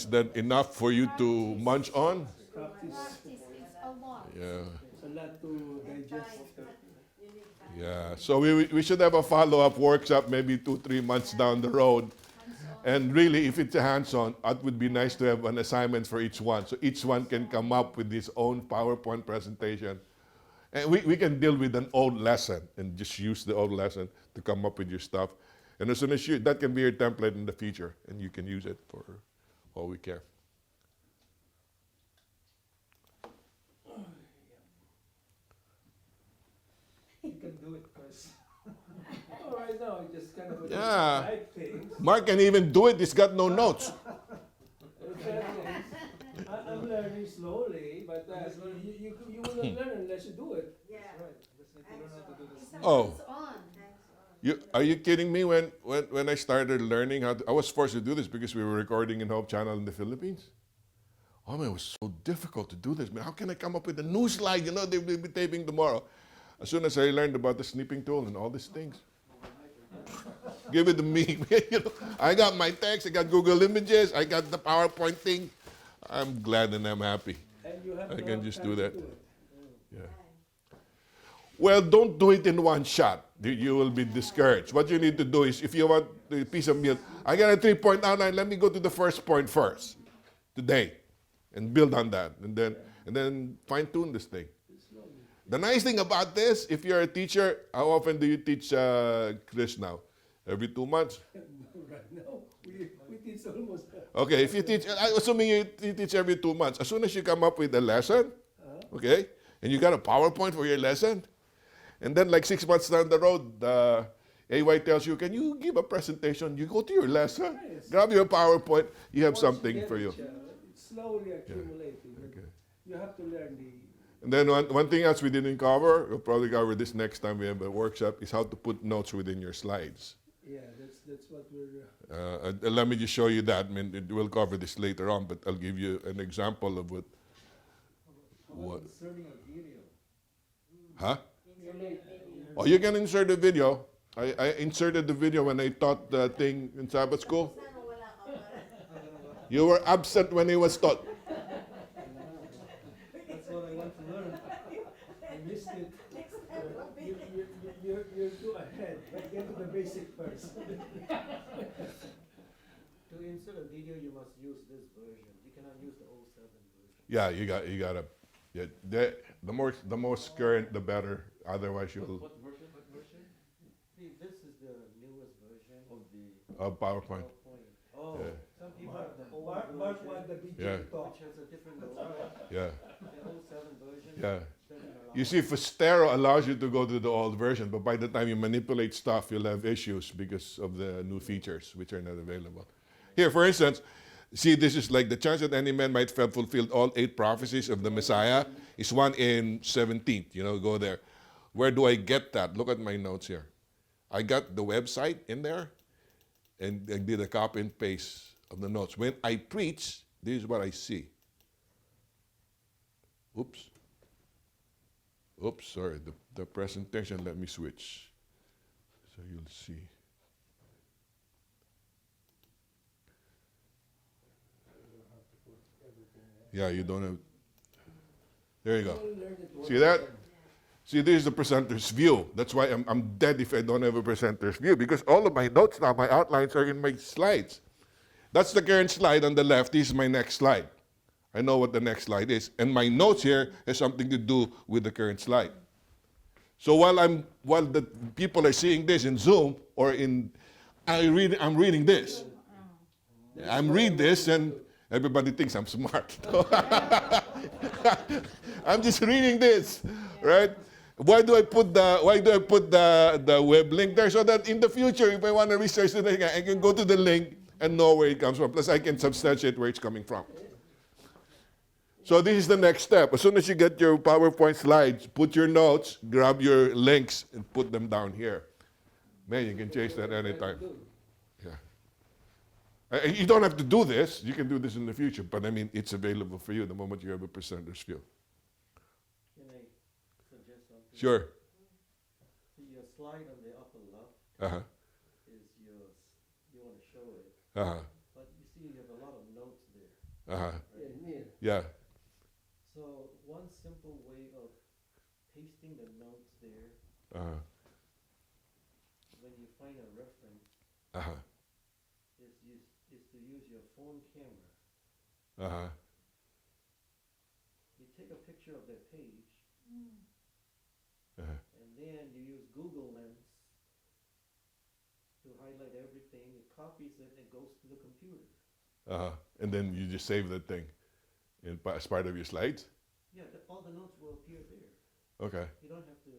S1: that enough for you to munch on?
S6: Practice.
S5: Practice is a lot.
S1: Yeah.
S6: It's a lot to digest.
S1: Yeah. So we should have a follow-up workshop maybe 2-3 months down the road. And really, if it's a hands-on, it would be nice to have an assignment for each one. So each one can come up with his own PowerPoint presentation. And we can deal with an old lesson and just use the old lesson to come up with your stuff. And as soon as that can be your template in the future, and you can use it for all we care.
S6: You can do it because right now I just kind of type things.
S1: Mark can even do it. He's got no notes.
S6: I'm learning slowly, but you will not learn unless you do it.
S4: Yeah.
S1: Oh.
S5: Hands-on.
S1: Are you kidding me? When I started learning I was forced to do this because we were recording in Hope Channel in the Philippines. Oh man, it was so difficult to do this. Man, how can I come up with a new slide? You know, they will be taping tomorrow. As soon as I learned about the Snipping Tool and all these things, give it to me. You know, I got my text, I got Google Images, I got the PowerPoint thing. I'm glad and I'm happy.
S6: And you have
S1: I can just do that. Yeah.
S4: Yeah.
S1: Well, don't do it in one shot. You will be discouraged. What you need to do is, if you want a piece of meal, I got a 3-point outline. Let me go to the first point first today, and build on that, and then fine tune this thing. The nice thing about this, if you're a teacher, how often do you teach Chris now? Every 2 months?
S6: right now. We teach almost.
S1: Okay, if you teach, assuming you teach every 2 months, as soon as you come up with a lesson, okay, and you got a PowerPoint for your lesson, and then like 6 months down the road, AY tells you, can you give a presentation? You go to your lesson,
S6: Yes.
S1: grab your PowerPoint, you have
S6: Once
S1: something
S6: get
S1: for
S6: it,
S1: you.
S6: it's slowly accumulating.
S1: Okay.
S6: You have to learn the.
S1: And then one thing else we didn't cover, we'll probably cover this next time we have a workshop, is how to put notes within your slides.
S6: Yeah, that's what we're.
S1: Let me just show you that. I mean, we'll cover this later on, but I'll give you an example of what. What?
S6: Inserting a video.
S1: Huh?
S6: You're late.
S1: Oh, you can insert a video. I inserted the video when I taught the thing in Sabbath school.
S4: Sana wala ka pa.
S1: You were absent when it was taught.
S6: That's what I want to learn. I missed it.
S4: Next time, mabili.
S6: You're too ahead. Get to the basic first.
S2: To insert a video, you must use this version. You cannot use the 07 version.
S1: Yeah, you gotta. Yeah, the most current, the better. Otherwise, you'll
S3: What version?
S2: See, this is the newest version
S3: Of the,
S1: PowerPoint.
S2: Oh,
S1: Yeah.
S2: some people have the old
S6: Mark
S2: version,
S6: want the video
S1: Yeah.
S6: to talk.
S2: which has a different logo.
S1: Yeah,
S2: The 07 version
S1: yeah.
S2: doesn't allow.
S1: You see, Fostero allows you to go to the old version, but by the time you manipulate stuff, you'll have issues because of the new features which are not available. Here, for instance, see, this is like the chance that any man might have fulfilled all 8 prophecies of the Messiah is 1 in 17th. You know, go there. Where do I get that? Look at my notes here. I got the website in there, and I did a copy and paste of the notes. When I preach, this is what I see. Oops. Oops, sorry, the presentation, let me switch. So you'll see. Yeah, you don't have, there you go. See that? See, this is the presenter's view. That's why I'm dead if I don't have a presenter's view, because all of my notes now, my outlines are in my slides. That's the current slide on the left. This is my next slide. I know what the next slide is. And my notes here has something to do with the current slide. So while the people are seeing this in Zoom or I'm reading this. I'm reading this and everybody thinks I'm smart. I'm just reading this, right? Why do I put the web link there? So that in the future, if I want to research the thing, I can go to the link and know where it comes from. Plus, I can substantiate where it's coming from. So this is the next step. As soon as you get your PowerPoint slides, put your notes, grab your links, and put them down here. Man, you can change that anytime. Yeah. You don't have to do this. You can do this in the future. But I mean, it's available for you the moment you have a presenter's view.
S2: Can I suggest something?
S1: Sure.
S2: See, your slide on the upper left
S1: Uh-huh.
S2: is yours. You want to show it.
S1: Uh-huh.
S2: But you see, you have a lot of notes there.
S1: Uh-huh.
S2: Right?
S1: Yeah.
S2: So one simple way of pasting the notes there,
S1: Uh-huh.
S2: when you find a reference,
S1: Uh-huh.
S2: is to use your phone camera.
S1: Uh-huh.
S2: You take a picture of that page,
S1: Uh-huh.
S2: and then you use Google Lens to highlight everything. It copies it and goes to the computer.
S1: Uh-huh. And then you just save that thing as part of your slides?
S2: Yeah, all the notes will appear there.
S1: Okay.
S2: You don't have to.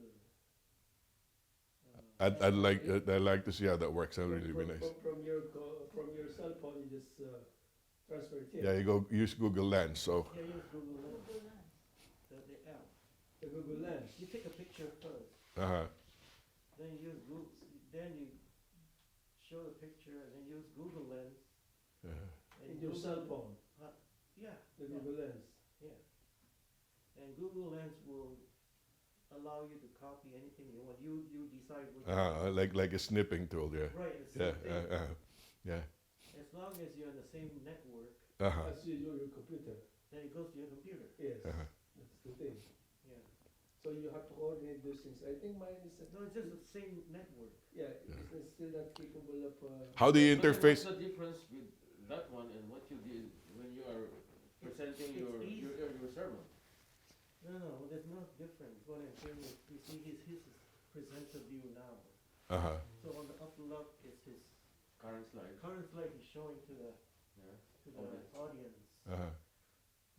S1: I'd like to see how that works. That would really be nice.
S6: From your cell phone, you just transfer it here.
S1: Yeah, you go use Google Lens. So
S2: Yeah, use Google Lens. The app.
S6: The Google Lens.
S2: You take a picture first,
S1: uh-huh.
S2: then you use Google, then you show the picture, and then use Google Lens.
S1: Uh-huh.
S2: And
S6: In your cell phone,
S2: Yeah.
S6: the Google Lens.
S2: Yeah. And Google Lens will allow you to copy anything you want. You decide which.
S1: Like a snipping tool, yeah.
S2: Right. It's
S1: Yeah,
S2: the thing.
S1: yeah.
S2: As long as you're on the same network,
S1: Uh-huh.
S6: As your computer.
S2: then it goes to your computer.
S6: Yes,
S1: Uh-huh.
S6: that's the thing.
S2: Yeah.
S6: So you have to coordinate those things. I think mine is.
S2: No, it's just the same network.
S6: Yeah, it's still not capable of.
S1: How do you
S3: But then
S1: interface?
S3: what's the difference with that one and what you did when you are presenting
S2: it's
S3: your
S2: easy.
S3: sermon?
S2: No, there's no difference. What I'm saying is, you see, his is presenter view now.
S1: Uh-huh.
S2: So on the upper left is his
S3: Current slide.
S2: current slide he's showing to the audience.
S1: Uh-huh.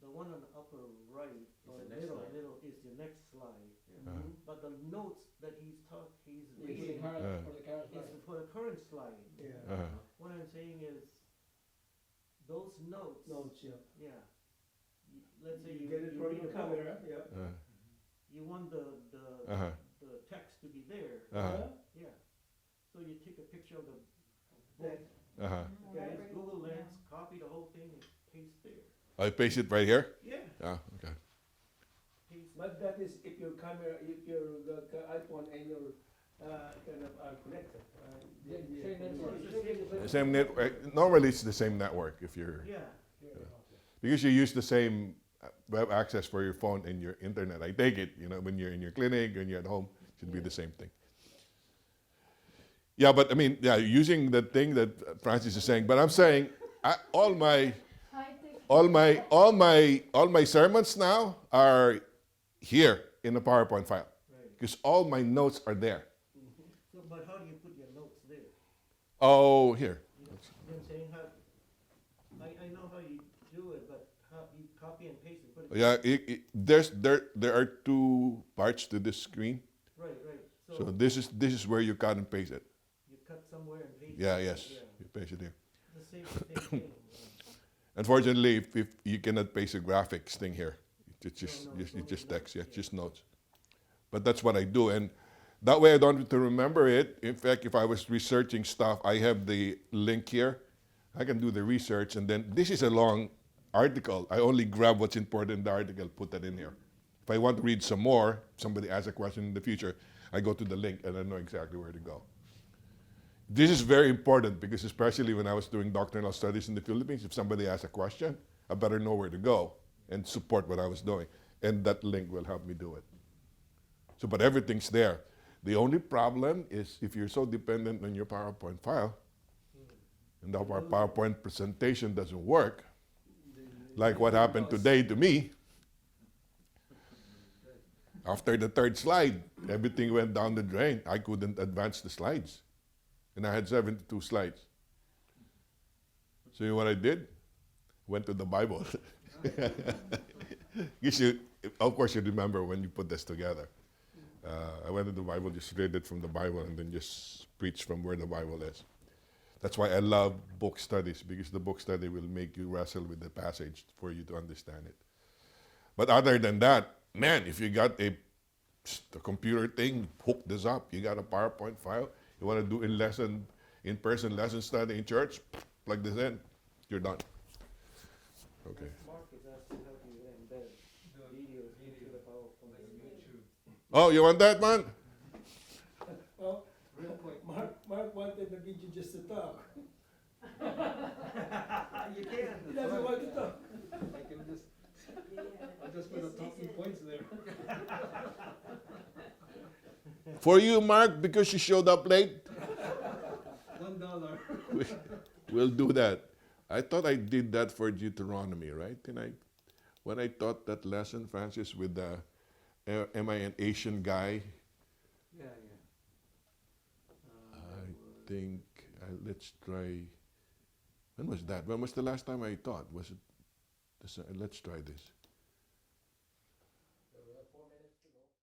S2: The one on the upper right, or
S3: the next slide.
S2: middle is the next slide.
S1: Uh-huh.
S2: But the notes that he's
S6: For the
S2: reading
S6: current,
S1: Yeah.
S6: for the current
S2: is
S6: slide.
S2: for the current slide.
S6: Yeah.
S1: Uh-huh.
S2: What I'm saying is, those notes,
S6: Notes, yeah.
S2: yeah. Let's say
S6: You
S2: you
S6: get it from
S2: read
S6: the
S2: a book,
S6: camera, yeah.
S1: Uh-huh.
S2: you want the
S1: Uh-huh.
S2: text to be there.
S1: Uh-huh.
S2: Yeah. So you take a picture of the book,
S6: Text.
S1: Uh-huh.
S2: okay, Google Lens, copy the whole thing and paste there.
S1: I paste it right here?
S2: Yeah.
S1: Yeah, okay.
S2: Paste.
S6: But that is if your camera, if your iPhone and your kind of are connected. Same network.
S1: The same network. Normally it's the same network if you're,
S2: Yeah.
S1: because you use the same web access for your phone and your internet. I take it, when you're in your clinic, when you're at home, it should be the same thing. Yeah, but I mean, using the thing that Francis is saying, but I'm saying all my sermons now are here in a PowerPoint file
S2: Right.
S1: because all my notes are there.
S2: So, but how do you put your notes there?
S1: Oh, here.
S2: You know what I'm saying? I know how you do it, but how you copy and paste and put it.
S1: Yeah, there are two parts to this screen.
S2: Right.
S1: So this is where you cut and paste it.
S2: You cut somewhere and paste.
S1: Yeah,
S2: it.
S1: yes,
S2: Yeah.
S1: you paste it here.
S2: The same thing.
S1: Unfortunately, if you cannot paste a graphics thing here, it's
S2: No,
S1: just
S2: it's
S1: just
S2: only
S1: text,
S2: notes,
S1: just notes. But that's what I do, and that way I don't have to remember it. In fact, if I was researching stuff, I have the link here. I can do the research, and then this is a long article. I only grab what's important in the article, put that in here. If I want to read some more, somebody asks a question in the future, I go to the link and I know exactly where to go. This is very important because especially when I was doing doctrinal studies in the Philippines, if somebody asks a question, I better know where to go and support what I was doing. And that link will help me do it. So, but everything's there. The only problem is if you're so dependent on your PowerPoint file, and the PowerPoint presentation doesn't work, like what happened today to me. After the third slide, everything went down the drain. I couldn't advance the slides. And I had 72 slides. So you know what I did? Went to the Bible. Of course you remember when you put this together. I went to the Bible, just read it from the Bible, and then just preach from where the Bible is. That's why I love book studies, because the book study will make you wrestle with the passage for you to understand it. But other than that, man, if you got the computer thing, hook this up. You got a PowerPoint file. You want to do in-person lesson study in church, plug this in. You're done. Okay.
S2: Mark is asking how do you embed videos into the PowerPoint.
S1: Oh, you want that, man?
S6: Well, real quick, Mark wanted the video just to talk.
S2: You can.
S6: He doesn't want to talk.
S7: I can just, I'll just put the talking points there.
S1: For you, Mark, because you showed up late,
S7: $1.
S1: we'll do that. I thought I did that for Deuteronomy, right? When I taught that lesson, Francis, with the am I an Asian guy?
S2: Yeah.
S1: I think, let's try, when was that? When was the last time I taught? Was it, let's try this.